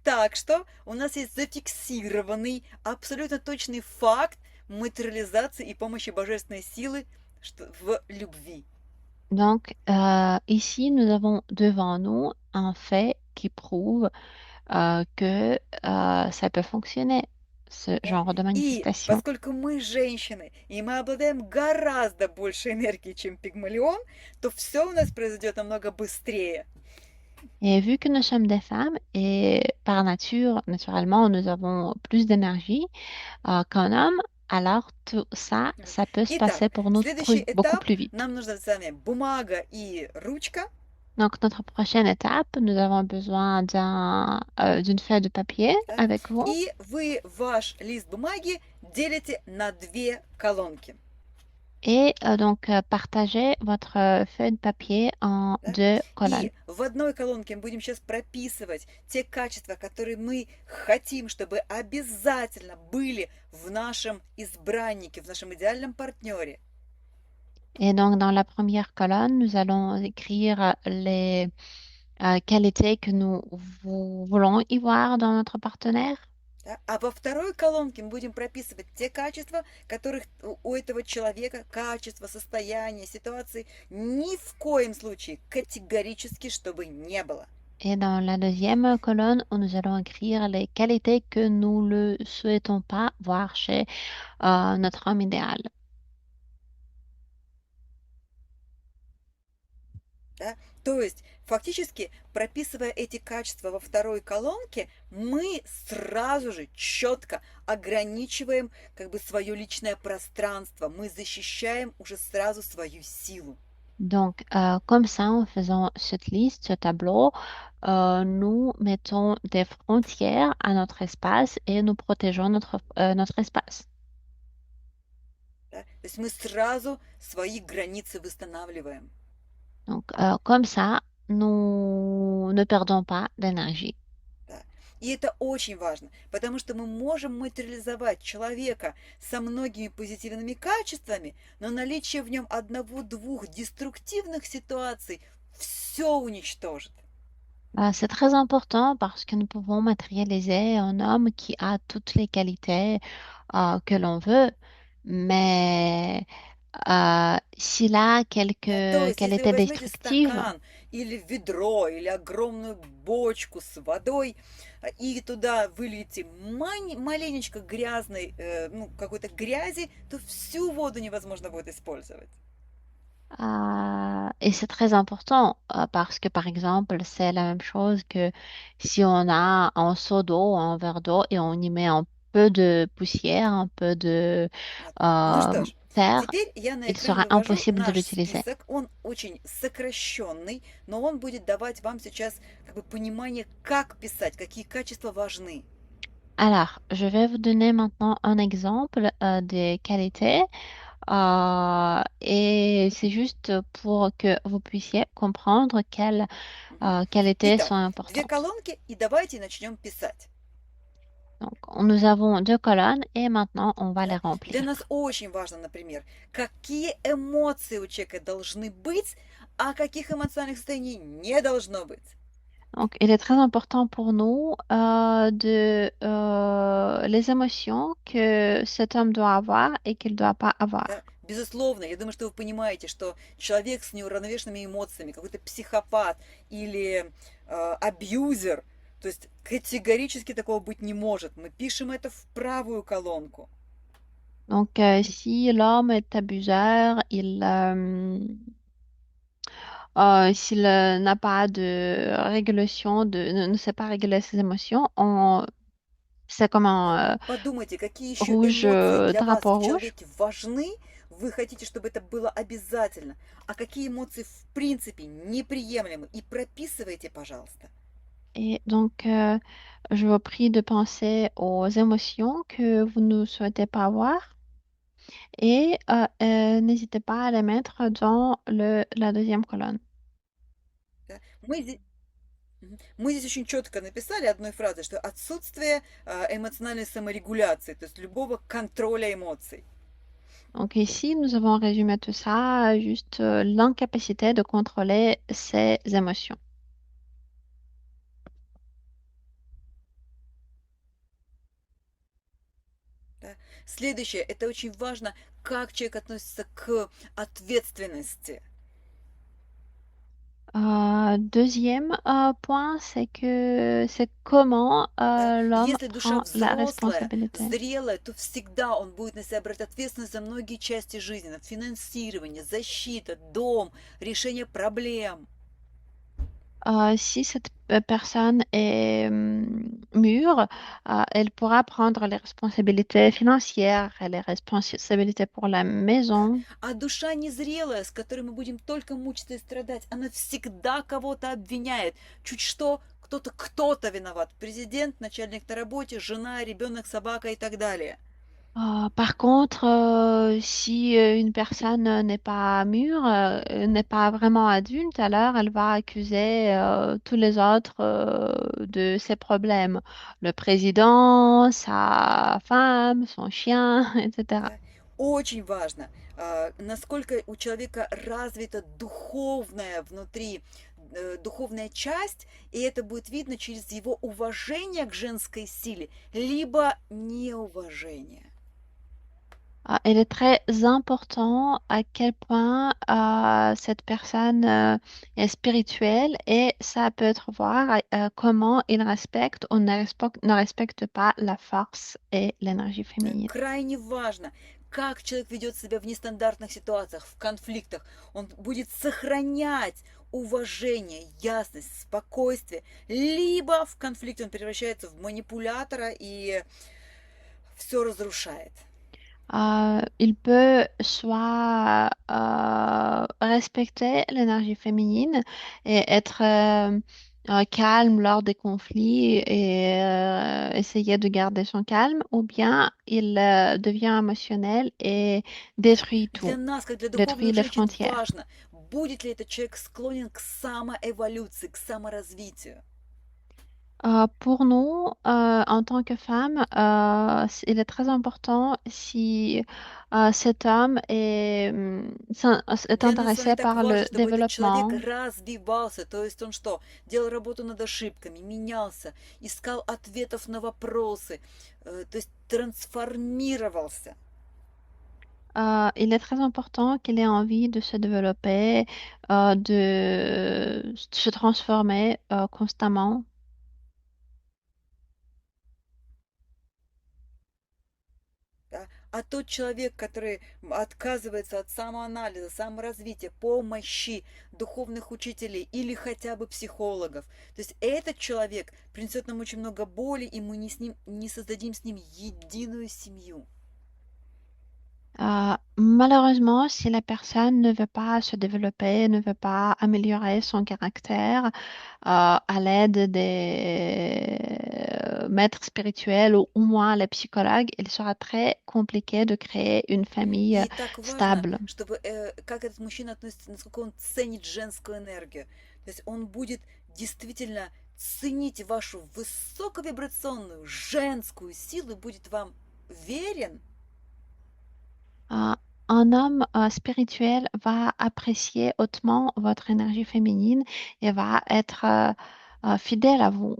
Так что у нас есть зафиксированный, абсолютно точный факт материализации и помощи божественной силы в любви. Donc, ici, nous avons devant nous un fait qui prouve que ça peut fonctionner, ce genre de И manifestation. поскольку мы женщины, и мы обладаем гораздо больше энергии, чем Пигмалион, то все у нас произойдет намного быстрее. Et vu que nous sommes des femmes et par nature, naturellement, nous avons plus d'énergie qu'un homme, alors tout ça, ça peut se Итак, passer pour nous следующий beaucoup этап, plus vite. нам нужна с вами бумага и ручка. Donc, notre prochaine étape, nous avons besoin d'une feuille de papier Да? avec vous. И вы ваш лист бумаги делите на две колонки. Et donc, partagez votre feuille de papier en Да? deux colonnes. И в одной колонке мы будем сейчас прописывать те качества, которые мы хотим, чтобы обязательно были в нашем избраннике, в нашем идеальном партнере. Et donc, dans la première colonne, nous allons écrire les qualités que nous voulons y voir dans notre partenaire. Да? А во второй колонке мы будем прописывать те качества, которых у этого человека, качества, состояния, ситуации ни в коем случае категорически, чтобы не было. Et dans la deuxième colonne, nous allons écrire les qualités que nous ne souhaitons pas voir chez notre homme idéal. Да? То есть, фактически, прописывая эти качества во второй колонке, мы сразу же четко ограничиваем как бы свое личное пространство, мы защищаем уже сразу свою силу. Donc, comme ça, en faisant cette liste, ce tableau, nous mettons des frontières à notre espace et nous protégeons notre espace. Да? То есть мы сразу свои границы восстанавливаем. Donc, comme ça, nous ne perdons pas d'énergie. Да. И это очень важно, потому что мы можем материализовать человека со многими позитивными качествами, но наличие в нем одного-двух деструктивных ситуаций все уничтожит. C'est très important parce que nous pouvons matérialiser un homme qui a toutes les qualités que l'on veut, mais s'il a То quelques есть, если вы qualités возьмете destructives, стакан или ведро, или огромную бочку с водой, и туда выльете маленечко грязной, какой-то грязи, то всю воду невозможно будет использовать. et c'est très important parce que, par exemple, c'est la même chose que si on a un seau d'eau, un verre d'eau et on y met un peu de poussière, un peu de Вот. Ну что ж, terre, теперь я на il экран sera вывожу impossible de наш l'utiliser. список. Он очень сокращенный, но он будет давать вам сейчас как бы понимание, как писать, какие качества важны. Alors, je vais vous donner maintenant un exemple des qualités et c'est juste pour que vous puissiez comprendre quelles qualités Итак, sont две importantes. колонки, и давайте начнем писать. Donc, nous avons deux colonnes et maintenant on va les Да? Для remplir. нас очень важно, например, какие эмоции у человека должны быть, а каких эмоциональных состояний не должно быть. Donc, il est très important pour nous les émotions que cet homme doit avoir et qu'il ne doit pas Да? avoir. Безусловно, я думаю, что вы понимаете, что человек с неуравновешенными эмоциями, какой-то психопат или абьюзер, то есть категорически такого быть не может. Мы пишем это в правую колонку. Donc, si l'homme est abuseur, s'il n'a pas de régulation, ne sait pas réguler ses émotions, c'est comme Да? un Подумайте, какие еще rouge, эмоции для вас drapeau в rouge. человеке важны, вы хотите, чтобы это было обязательно, а какие эмоции в принципе неприемлемы, и прописывайте, пожалуйста. Et donc, je vous prie de penser aux émotions que vous ne souhaitez pas avoir et n'hésitez pas à les mettre dans la deuxième colonne. Да? Мы здесь очень четко написали одной фразой, что отсутствие эмоциональной саморегуляции, то есть любого контроля эмоций. Donc ici, nous avons résumé tout ça, juste l'incapacité de contrôler ses émotions. Да. Следующее, это очень важно, как человек относится к ответственности. Deuxième point, c'est comment Да. l'homme Если душа prend la взрослая, responsabilité. зрелая, то всегда он будет на себя брать ответственность за многие части жизни, на финансирование, защита, дом, решение проблем. Si cette personne est mûre, elle pourra prendre les responsabilités financières et les responsabilités pour la Да. maison. А душа незрелая, с которой мы будем только мучиться и страдать, она всегда кого-то обвиняет. Чуть что, кто-то виноват. Президент, начальник на работе, жена, ребенок, собака и так далее. Par contre, si une personne n'est pas mûre, n'est pas vraiment adulte, alors elle va accuser tous les autres de ses problèmes. Le président, sa femme, son chien, etc. Да. Очень важно, насколько у человека развита духовная внутри, духовная часть, и это будет видно через его уважение к женской силе, либо неуважение. Il est très important à quel point cette personne est spirituelle et ça peut être voir comment il respecte ou ne respecte pas la force et l'énergie Да. féminine. Крайне важно, как человек ведет себя в нестандартных ситуациях, в конфликтах. Он будет сохранять уважение, ясность, спокойствие, либо в конфликте он превращается в манипулятора и все разрушает. Il peut soit respecter l'énergie féminine et être calme lors des conflits et essayer de garder son calme, ou bien il devient émotionnel et Да. détruit Для tout, нас, как для détruit духовных les женщин, frontières. важно, будет ли этот человек склонен к самоэволюции, к саморазвитию. Pour nous, en tant que femmes, il est très important si cet homme est Для нас с вами intéressé так par важно, le чтобы этот человек développement. развивался, то есть он что? Делал работу над ошибками, менялся, искал ответов на вопросы, то есть трансформировался. Il est très important qu'il ait envie de se développer, de se transformer constamment. Да? А тот человек, который отказывается от самоанализа, саморазвития, помощи духовных учителей или хотя бы психологов, то есть этот человек принесет нам очень много боли, и мы не создадим с ним единую семью. Malheureusement, si la personne ne veut pas se développer, ne veut pas améliorer son caractère à l'aide des maîtres spirituels ou au moins les psychologues, il sera très compliqué de créer une famille И так важно, stable. чтобы как этот мужчина относится, насколько он ценит женскую энергию. То есть он будет действительно ценить вашу высоковибрационную женскую силу и будет вам верен. Euh, un homme spirituel va apprécier hautement votre énergie féminine et va être fidèle à vous.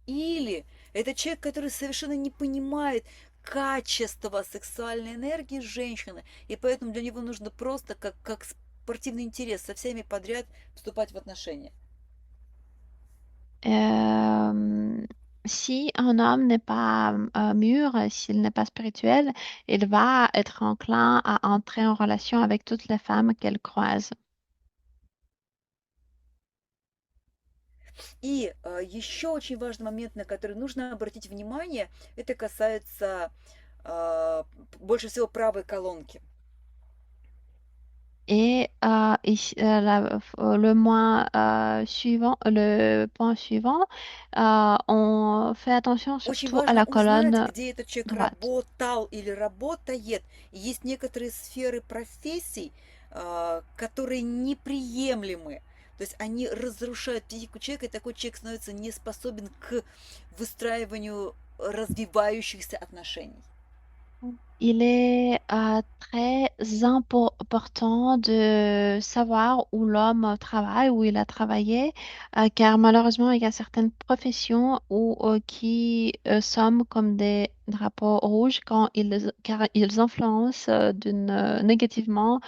Или это человек, который совершенно не понимает качества сексуальной энергии женщины, и поэтому для него нужно просто как спортивный интерес со всеми подряд вступать в отношения. Euh, Si un homme n'est pas mûr, s'il n'est pas spirituel, il va être enclin à entrer en relation avec toutes les femmes qu'elle croise. И еще очень важный момент, на который нужно обратить внимание, это касается больше всего правой колонки. Et le point suivant, on fait attention Очень surtout à важно la узнать, colonne где этот человек droite. работал или работает. И есть некоторые сферы профессий, которые неприемлемы. То есть они разрушают психику человека, и такой человек становится не способен к выстраиванию развивающихся отношений. Il est très important de savoir où l'homme travaille, où il a travaillé, car malheureusement, il y a certaines professions qui somment comme des drapeaux rouges car ils influencent négativement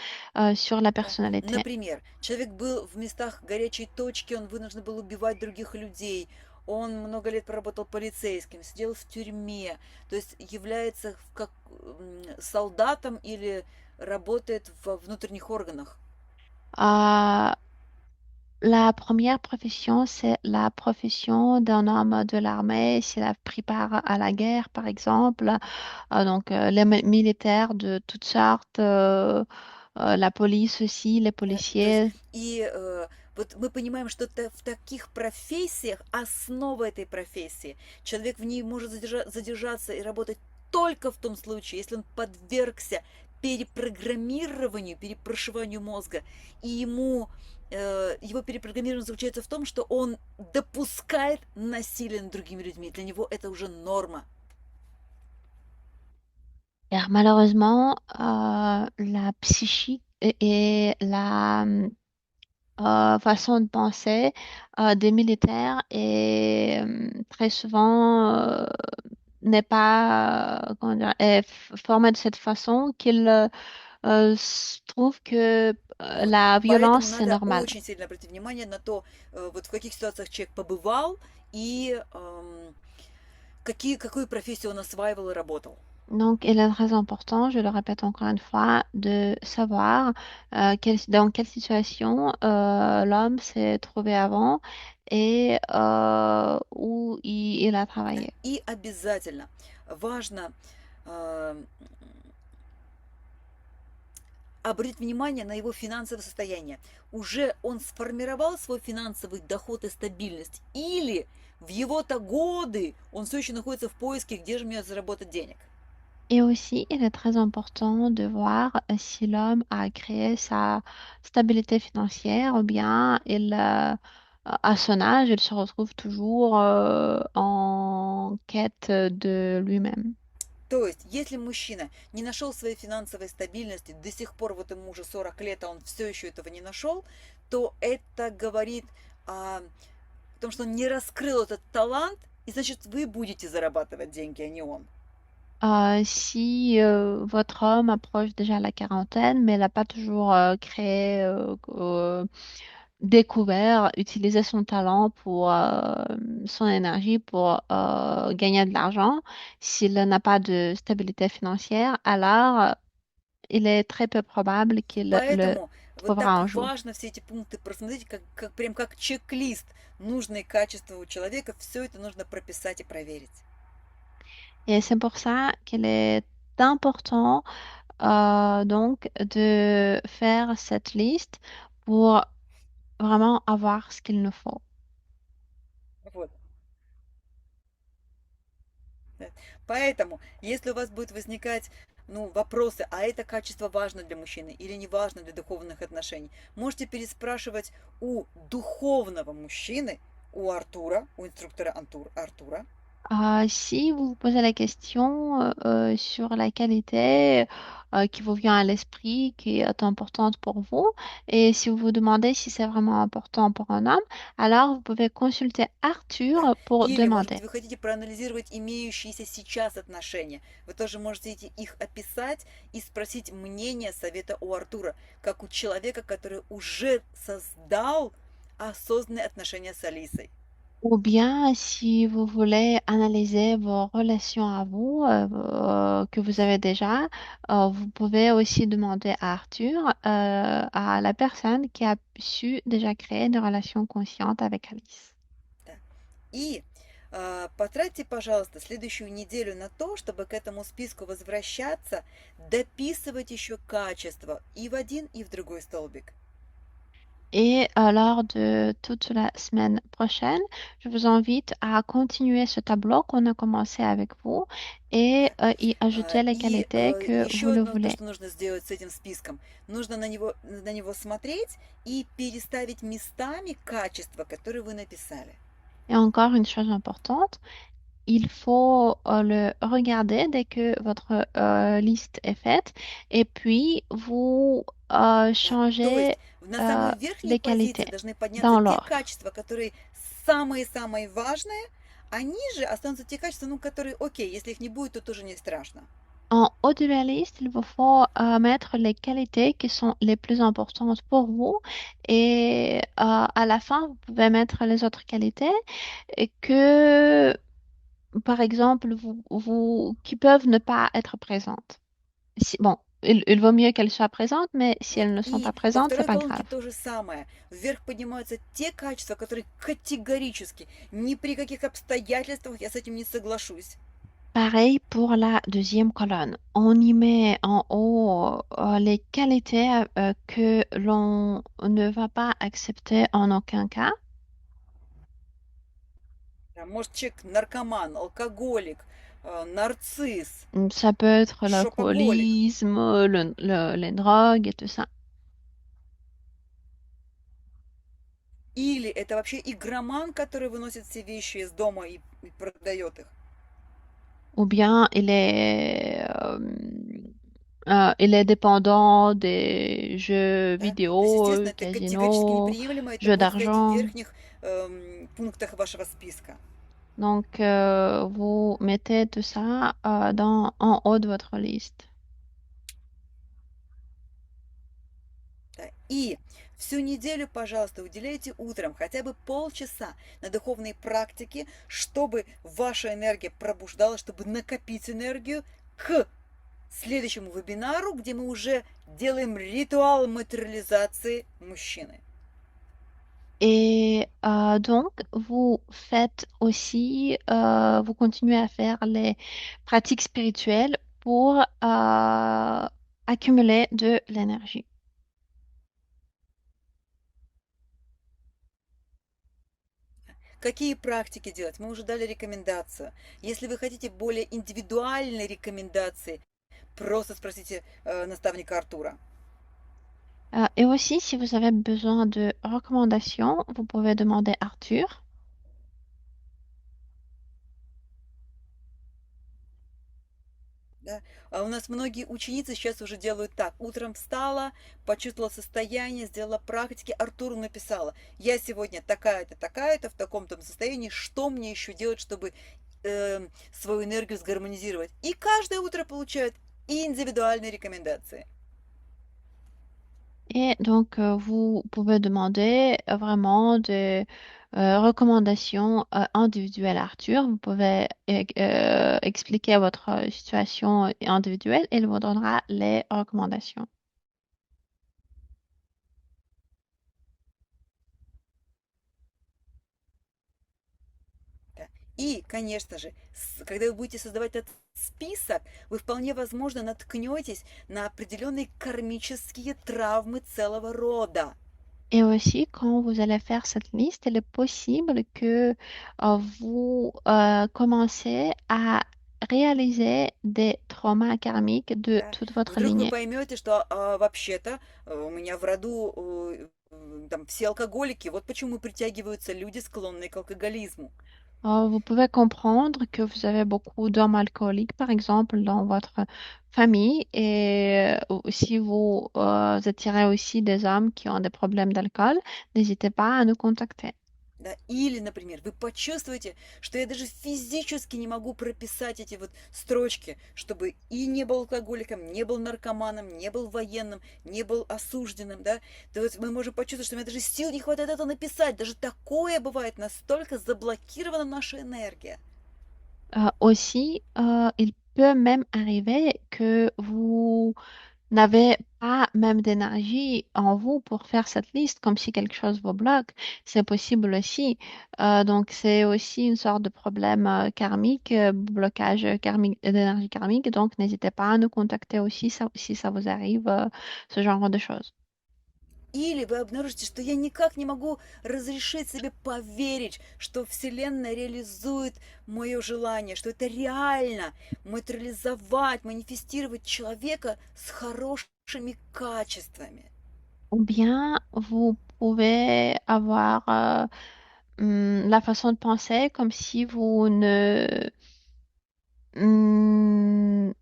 sur la Да. personnalité. Например, человек был в местах горячей точки, он вынужден был убивать других людей, он много лет проработал полицейским, сидел в тюрьме, то есть является как солдатом или работает во внутренних органах. Euh, La première profession, c'est la profession d'un homme de l'armée, s'il a pris part à la guerre, par exemple. Les militaires de toutes sortes, la police aussi, les Да, то есть, policiers. и вот мы понимаем, что в таких профессиях, основа этой профессии, человек в ней может задержаться и работать только в том случае, если он подвергся перепрограммированию, перепрошиванию мозга, и его перепрограммирование заключается в том, что он допускает насилие над другими людьми. Для него это уже норма. Car malheureusement, la psychique et la façon de penser des militaires est très souvent n'est pas comment dire, est formée de cette façon qu'il trouve que Вот. la Поэтому violence c'est надо normal. очень сильно обратить внимание на то, вот в каких ситуациях человек побывал и какую профессию он осваивал и работал. Donc, il est très important, je le répète encore une fois, de savoir dans quelle situation l'homme s'est trouvé avant et où il a Да. travaillé. И обязательно важно обратить внимание на его финансовое состояние. Уже он сформировал свой финансовый доход и стабильность, или в его-то годы он все еще naходится в поиске, где же мне заработать денег. Et aussi, il est très important de voir si l'homme a créé sa stabilité financière ou bien à son âge, il se retrouve toujours en quête de lui-même. То есть, если мужчина не нашел своей финансовой стабильности, до сих пор вот ему уже 40 лет, а он все еще этого не нашел, то это говорит о том, что он не раскрыл этот талант, и значит, вы будете зарабатывать деньги, а не он. Si votre homme approche déjà la quarantaine, mais il n'a pas toujours découvert, utilisé son talent pour son énergie pour gagner de l'argent, s'il n'a pas de stabilité financière, alors il est très peu probable qu'il le Поэтому вот trouvera так un jour. важно все эти пункты просмотреть, прям как чек-лист. Нужные качества у человека, все это нужно прописать и проверить. Et c'est pour ça qu'il est important donc de faire cette liste pour vraiment avoir ce qu'il nous faut. Вот. Да. Поэтому, если у вас будут возникать вопросы, а это качество важно для мужчины или не важно для духовных отношений, можете переспрашивать у духовного мужчины, у Артура, у инструктора Артура, Si vous vous posez la question sur la qualité qui vous vient à l'esprit, qui est importante pour vous, et si vous vous demandez si c'est vraiment important pour un homme, alors vous pouvez consulter Да? Arthur pour Или, может demander. быть, вы хотите проанализировать имеющиеся сейчас отношения. Вы тоже можете их описать и спросить мнение, совета у Артура, как у человека, который уже создал осознанные отношения с Алисой. Ou bien, si vous voulez analyser vos relations à vous, que vous avez déjà, vous pouvez aussi demander à Arthur, à la personne qui a su déjà créer des relations conscientes avec Alice. Да. И потратьте, пожалуйста, следующую неделю на то, чтобы к этому списку возвращаться, дописывать еще качества и в один, и в другой столбик. Et lors de toute la semaine prochaine, je vous invite à continuer ce tableau qu'on a commencé avec vous et Да. y ajouter les И qualités que vous еще le одно, то, voulez. что нужно сделать с этим списком, нужно на него смотреть и переставить местами качества, которые вы написали. Et encore une chose importante, il faut le regarder dès que votre liste est faite et puis vous Да. То changez есть на самой верхней les позиции qualités должны подняться dans те l'ordre. качества, которые самые-самые важные, а ниже останутся те качества, ну, которые, окей, если их не будет, то тоже не страшно. En haut de la liste, il vous faut mettre les qualités qui sont les plus importantes pour vous et à la fin, vous pouvez mettre les autres qualités et que, par exemple, qui peuvent ne pas être présentes. Bon, il vaut mieux qu'elles soient présentes, mais si Вот. elles ne sont pas И во présentes, c'est второй pas колонке grave. то же самое. Вверх поднимаются те качества, которые категорически, ни при каких обстоятельствах я с этим не соглашусь. Pareil pour la deuxième colonne. On y met en haut les qualités que l'on ne va pas accepter en aucun cas. Может, человек наркоман, алкоголик, нарцисс, Ça peut être шопоголик. l'alcoolisme, les drogues et tout ça. Или это вообще игроман, который выносит все вещи из дома и продает их. Ou bien il est dépendant des jeux Да? То есть, vidéo, естественно, это категорически casino, неприемлемо, это jeux будет стоять в d'argent. верхних пунктах вашего списка. Donc, vous mettez tout ça en haut de votre liste. Да. И всю неделю, пожалуйста, уделяйте утром хотя бы полчаса на духовные практики, чтобы ваша энергия пробуждалась, чтобы накопить энергию к следующему вебинару, где мы уже делаем ритуал материализации мужчины. Et donc, vous faites aussi, vous continuez à faire les pratiques spirituelles pour accumuler de l'énergie. Какие практики делать? Мы уже дали рекомендацию. Если вы хотите более индивидуальной рекомендации, просто спросите наставника Артура. Et aussi, si vous avez besoin de recommandations, vous pouvez demander Arthur. Да? А у нас многие ученицы сейчас уже делают так. Утром встала, почувствовала состояние, сделала практики, Артуру написала. Я сегодня такая-то, в таком-то состоянии. Что мне еще делать, чтобы свою энергию сгармонизировать? И каждое утро получают индивидуальные рекомендации. Et donc, vous pouvez demander vraiment des recommandations individuelles à Arthur. Vous pouvez expliquer votre situation individuelle et il vous donnera les recommandations. Да. И, конечно же, когда вы будете создавать этот список, вы вполне возможно наткнетесь на определенные кармические травмы целого рода. Et aussi, quand vous allez faire cette liste, il est possible que vous commencez à réaliser des traumas karmiques de Да. toute votre Вдруг вы lignée. поймете, что вообще-то у меня в роду там все алкоголики, вот почему притягиваются люди, склонные к алкоголизму. Vous pouvez comprendre que vous avez beaucoup d'hommes alcooliques, par exemple, dans votre famille, et si vous attirez aussi des hommes qui ont des problèmes d'alcool, n'hésitez pas à nous contacter. Да? Или, например, вы почувствуете, что я даже физически не могу прописать эти вот строчки, чтобы и не был алкоголиком, не был наркоманом, не был военным, не был осужденным, да, то вот мы можем почувствовать, что у меня даже сил не хватает это написать, даже такое бывает, настолько заблокирована наша энергия. Aussi, il peut même arriver que vous n'avez pas même d'énergie en vous pour faire cette liste, comme si quelque chose vous bloque. C'est possible aussi. Donc, c'est aussi une sorte de problème karmique, blocage karmique, d'énergie karmique. Donc, n'hésitez pas à nous contacter aussi si ça vous arrive, ce genre de choses. Или вы обнаружите, что я никак не могу разрешить себе поверить, что Вселенная реализует мое желание, что это реально материализовать, манифестировать человека с хорошими качествами. Ou bien, vous pouvez avoir la façon de penser comme si vous ne hum,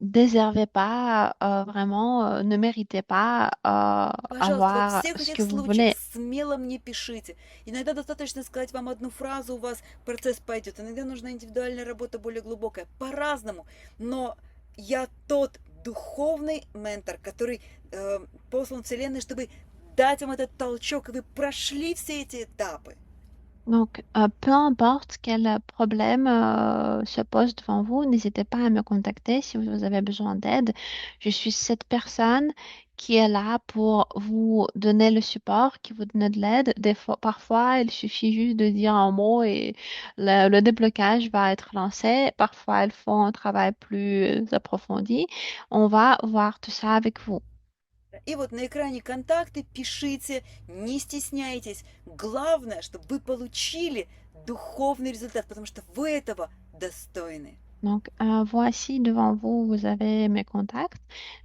déservez pas vraiment, ne méritez pas Пожалуйста, во avoir всех ce этих que vous случаях voulez. смело мне пишите. Иногда достаточно сказать вам одну фразу, у вас процесс пойдет. Иногда нужна индивидуальная работа более глубокая. По-разному. Но я тот dуховный ментор, который послан Вселенной, чтобы дать вам этот толчок, и вы прошли все эти этапы. Donc, peu importe quel problème se pose devant vous, n'hésitez pas à me contacter si vous avez besoin d'aide. Je suis cette personne qui est là pour vous donner le support, qui vous donne de l'aide. Des fois, parfois, il suffit juste de dire un mot et le déblocage va être lancé. Parfois, il faut un travail plus approfondi. On va voir tout ça avec vous. И вот на экране контакты, пишите, не стесняйтесь. Главное, чтобы вы получили духовный результат, потому что вы этого достойны. Donc, voici devant vous, vous avez mes contacts.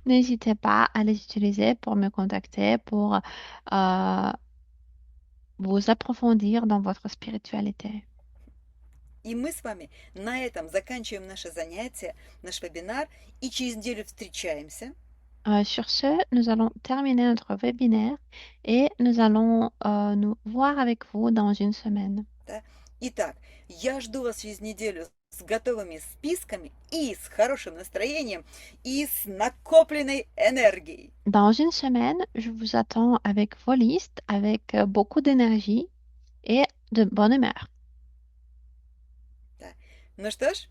N'hésitez pas à les utiliser pour me contacter, pour vous approfondir dans votre spiritualité. И мы с вами на этом заканчиваем наше занятие, наш вебинар, и через неделю встречаемся. Sur ce, nous allons terminer notre webinaire et nous allons nous voir avec vous dans une semaine. Да? Итак, я жду вас через неделю с готовыми списками и с хорошим настроением и с накопленной энергией. Dans une semaine, je vous attends avec vos listes, avec beaucoup d'énergie et de bonne humeur. Да. Ну что ж,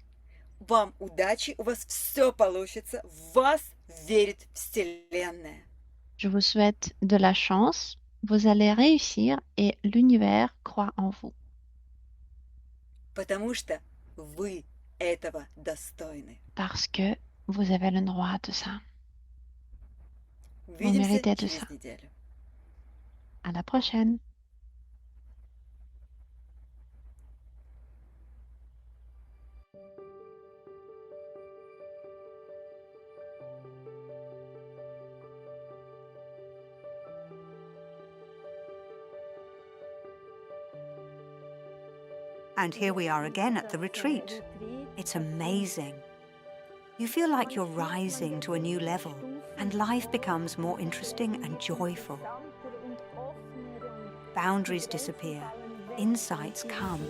вам удачи, у вас все получится, в вас верит Вселенная. Je vous souhaite de la chance, vous allez réussir et l'univers croit en vous. Потому что вы этого достойны. Parce que vous avez le droit de ça. Увидимся méritez tout через ça. неделю. À la prochaine. And here we are again at the retreat. It's amazing. You feel like you're rising to a new level, and life becomes more interesting and joyful. Boundaries disappear, insights come,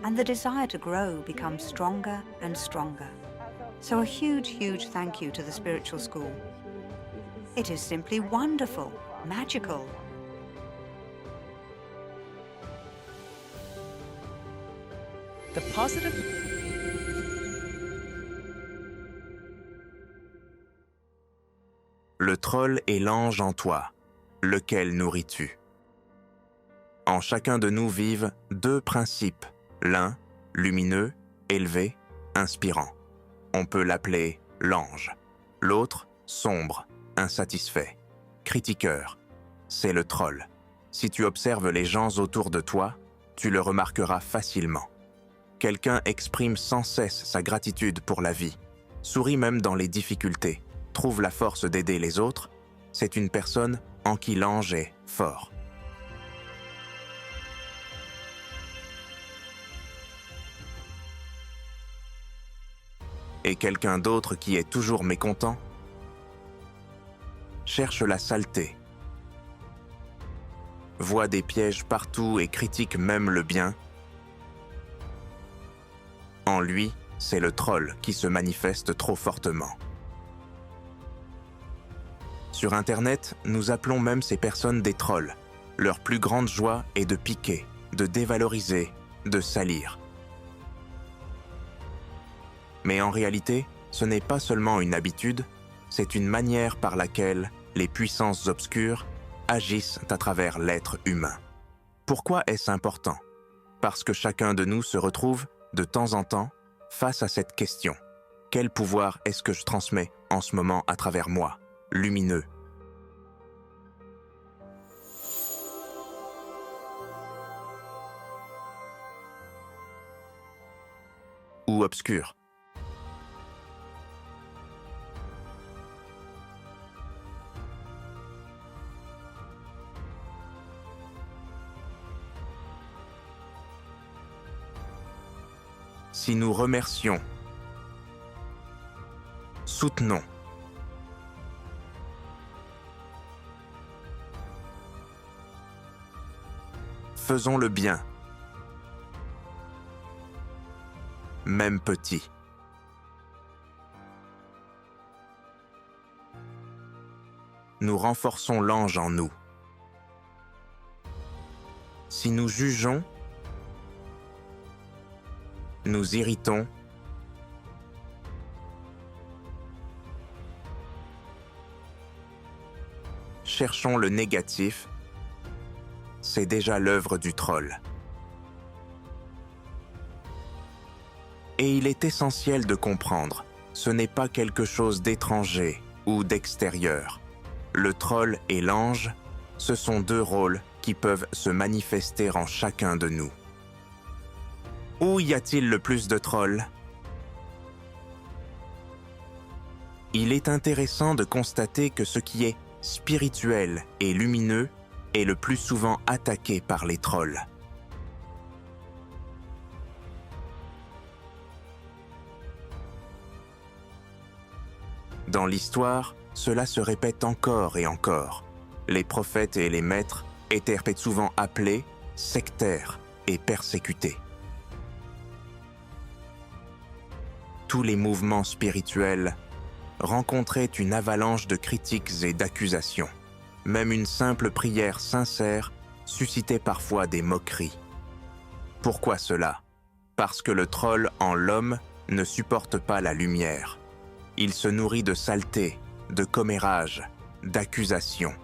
and the desire to grow becomes stronger and stronger. So a huge, huge thank you to the Spiritual School. It is simply wonderful, magical. The positive. Le troll est l'ange en toi. Lequel nourris-tu? En chacun de nous vivent deux principes. L'un, lumineux, élevé, inspirant. On peut l'appeler l'ange. L'autre, sombre, insatisfait, critiqueur. C'est le troll. Si tu observes les gens autour de toi, tu le remarqueras facilement. Quelqu'un exprime sans cesse sa gratitude pour la vie, sourit même dans les difficultés, trouve la force d'aider les autres, c'est une personne en qui l'ange est fort. et quelqu'un d'autre qui est toujours mécontent cherche la saleté, voit des pièges partout et critique même le bien. En lui, c'est le troll qui se manifeste trop fortement. Sur Internet, nous appelons même ces personnes des trolls. Leur plus grande joie est de piquer, de dévaloriser, de salir. Mais en réalité, ce n'est pas seulement une habitude, c'est une manière par laquelle les puissances obscures agissent à travers l'être humain. Pourquoi est-ce important? Parce que chacun de nous se retrouve, de temps en temps, face à cette question. Quel pouvoir est-ce que je transmets en ce moment à travers moi, lumineux? Ou obscur? Si nous remercions, soutenons, faisons le bien, même petit. Nous renforçons l'ange en nous. Si nous jugeons, nous irritons, cherchons le négatif, c'est déjà l'œuvre du troll. Et il est essentiel de comprendre, ce n'est pas quelque chose d'étranger ou d'extérieur. Le troll et l'ange, ce sont deux rôles qui peuvent se manifester en chacun de nous. Où y a-t-il le plus de trolls? Il est intéressant de constater que ce qui est spirituel et lumineux est le plus souvent attaqué par les trolls. Dans l'histoire, cela se répète encore et encore. Les prophètes et les maîtres étaient souvent appelés sectaires et persécutés. Tous les mouvements spirituels rencontraient une avalanche de critiques et d'accusations. Même une simple prière sincère suscitait parfois des moqueries. Pourquoi cela? Parce que le troll en l'homme ne supporte pas la lumière. Il se nourrit de saleté, de commérages, d'accusations.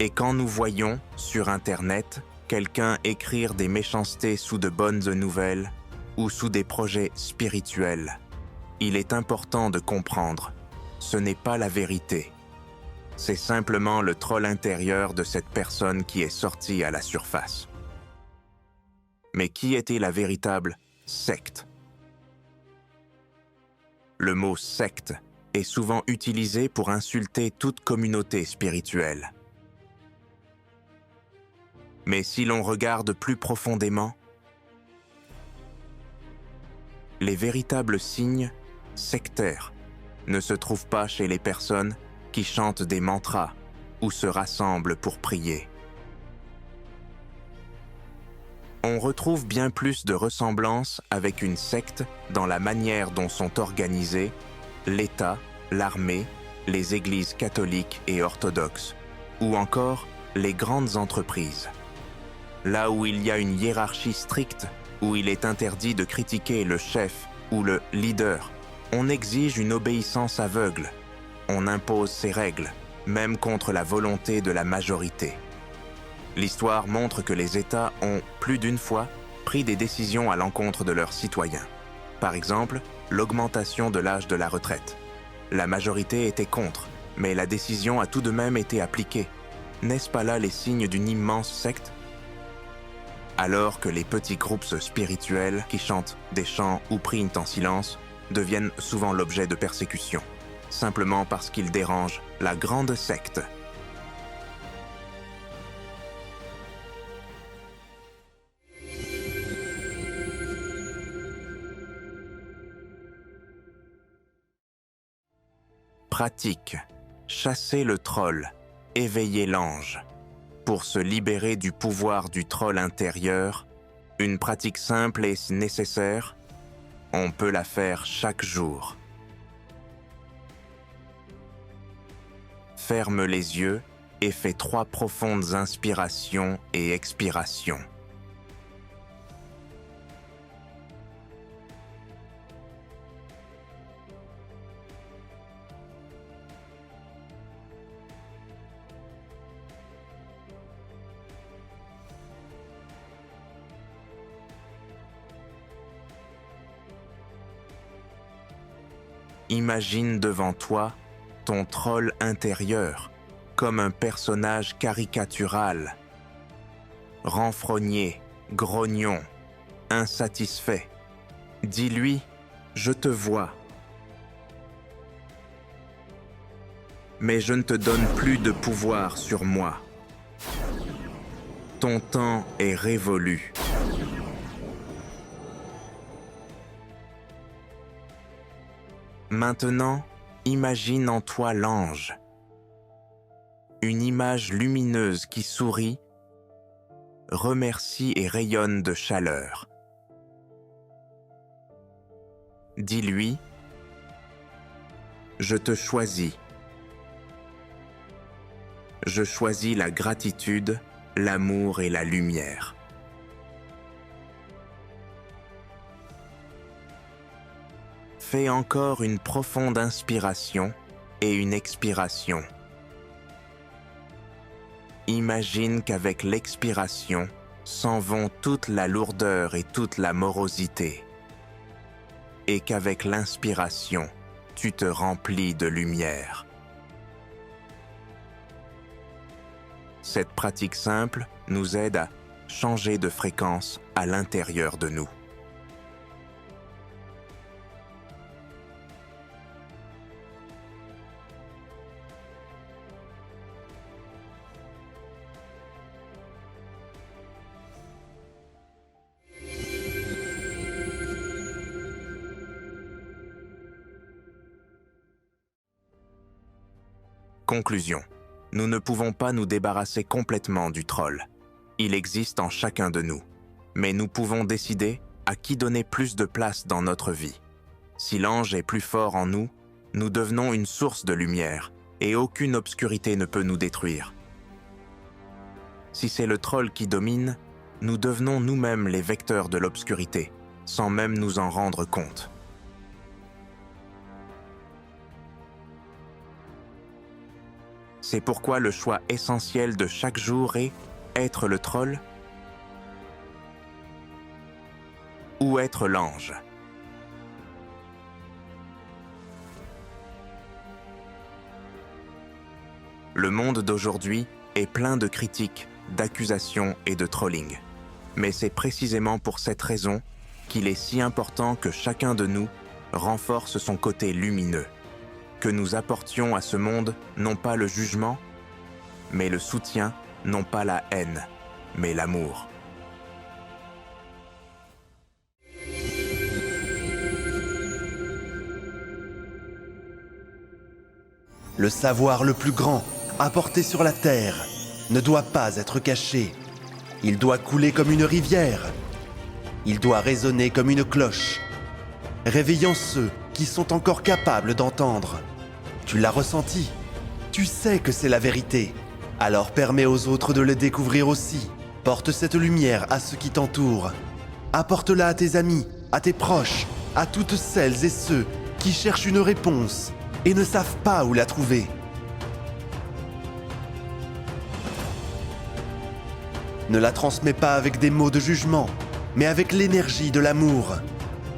Et quand nous voyons, sur Internet, quelqu'un écrire des méchancetés sous de bonnes nouvelles ou sous des projets spirituels, il est important de comprendre, ce n'est pas la vérité. C'est simplement le troll intérieur de cette personne qui est sorti à la surface. Mais qui était la véritable secte? Le mot secte est souvent utilisé pour insulter toute communauté spirituelle. Mais si l'on regarde plus profondément, les véritables signes sectaires ne se trouvent pas chez les personnes qui chantent des mantras ou se rassemblent pour prier. On retrouve bien plus de ressemblances avec une secte dans la manière dont sont organisés l'État, l'armée, les églises catholiques et orthodoxes, ou encore les grandes entreprises. Là où il y a une hiérarchie stricte, où il est interdit de critiquer le chef ou le leader, on exige une obéissance aveugle. On impose ses règles, même contre la volonté de la majorité. L'histoire montre que les États ont, plus d'une fois, pris des décisions à l'encontre de leurs citoyens. Par exemple, l'augmentation de l'âge de la retraite. La majorité était contre, mais la décision a tout de même été appliquée. N'est-ce pas là les signes d'une immense secte? Alors que les petits groupes spirituels qui chantent des chants ou prient en silence deviennent souvent l'objet de persécutions, simplement parce qu'ils dérangent la grande secte. pratique, chasser le troll, éveiller l'ange. Pour se libérer du pouvoir du troll intérieur, une pratique simple et nécessaire, on peut la faire chaque jour. Ferme les yeux et fais 3 profondes inspirations et expirations. Imagine devant toi ton troll intérieur comme un personnage caricatural, renfrogné, grognon, insatisfait. Dis-lui « Je te vois ». Mais je ne te donne plus de pouvoir sur moi. Ton temps est révolu. Maintenant, imagine en toi l'ange. Une image lumineuse qui sourit, remercie et rayonne de chaleur. Dis-lui « Je te choisis ». Je choisis la gratitude, l'amour et la lumière. Fais encore une profonde inspiration et une expiration. Imagine qu'avec l'expiration s'en vont toute la lourdeur et toute la morosité, et qu'avec l'inspiration, tu te remplis de lumière. Cette pratique simple nous aide à changer de fréquence à l'intérieur de nous. Conclusion. Nous ne pouvons pas nous débarrasser complètement du troll. Il existe en chacun de nous. Mais nous pouvons décider à qui donner plus de place dans notre vie. Si l'ange est plus fort en nous, nous devenons une source de lumière et aucune obscurité ne peut nous détruire. Si c'est le troll qui domine, nous devenons nous-mêmes les vecteurs de l'obscurité, sans même nous en rendre compte. C'est pourquoi le choix essentiel de chaque jour est être le troll ou être l'ange. Le monde d'aujourd'hui est plein de critiques, d'accusations et de trolling. Mais c'est précisément pour cette raison qu'il est si important que chacun de nous renforce son côté lumineux. Que nous apportions à ce monde non pas le jugement, mais le soutien, non pas la haine, mais l'amour. Le savoir le plus grand, apporté sur la terre, ne doit pas être caché. Il doit couler comme une rivière. Il doit résonner comme une cloche, réveillant ceux qui sont encore capables d'entendre. Tu l'as ressenti. Tu sais que c'est la vérité. Alors permets aux autres de le découvrir aussi. Porte cette lumière à ceux qui t'entourent. Apporte-la à tes amis, à tes proches, à toutes celles et ceux qui cherchent une réponse et ne savent pas où la trouver. Ne la transmets pas avec des mots de jugement, mais avec l'énergie de l'amour.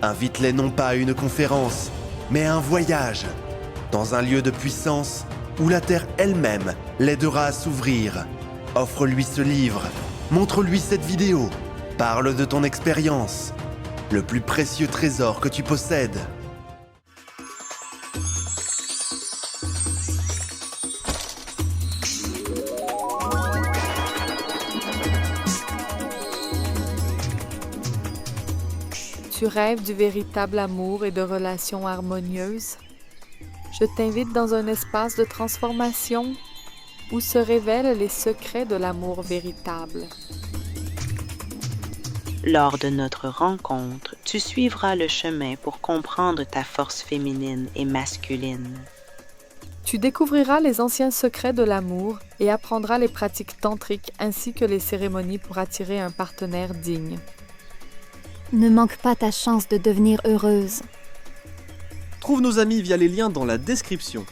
Invite-les non pas à une conférence, mais à un voyage, dans un lieu de puissance où la terre elle-même l'aidera à s'ouvrir. Offre-lui ce livre, montre-lui cette vidéo, parle de ton expérience, le plus précieux trésor que tu possèdes. Tu rêves du véritable amour et de relations harmonieuses? Je t'invite dans un espace de transformation où se révèlent les secrets de l'amour véritable. Lors de notre rencontre, tu suivras le chemin pour comprendre ta force féminine et masculine. Tu découvriras les anciens secrets de l'amour et apprendras les pratiques tantriques ainsi que les cérémonies pour attirer un partenaire digne. Ne manque pas ta chance de devenir heureuse. Trouve nos amis via les liens dans la description.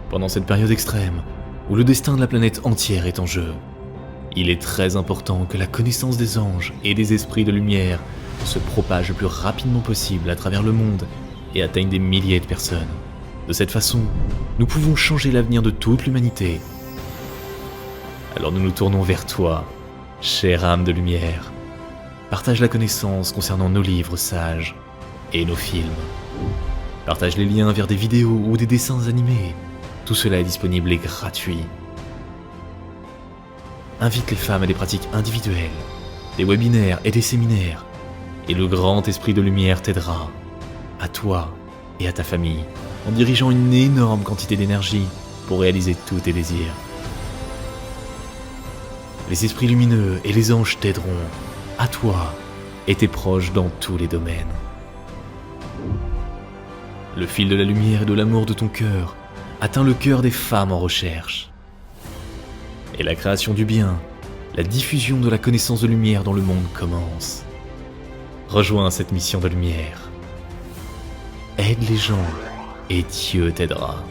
Pendant cette période extrême, où le destin de la planète entière est en jeu, il est très important que la connaissance des anges et des esprits de lumière se propage le plus rapidement possible à travers le monde et atteigne des milliers de personnes. De cette façon, nous pouvons changer l'avenir de toute l'humanité. Alors nous nous tournons vers toi, chère âme de lumière. Partage la connaissance concernant nos livres sages et nos films. Partage les liens vers des vidéos ou des dessins animés. Tout cela est disponible et gratuit. Invite les femmes à des pratiques individuelles, des webinaires et des séminaires, et le grand esprit de lumière t'aidera, à toi et à ta famille, en dirigeant une énorme quantité d'énergie pour réaliser tous tes désirs. Les esprits lumineux et les anges t'aideront, à toi et tes proches dans tous les domaines. Le fil de la lumière et de l'amour de ton cœur atteint le cœur des femmes en recherche. Et la création du bien, la diffusion de la connaissance de lumière dans le monde commence. Rejoins cette mission de lumière. Aide les gens et Dieu t'aidera.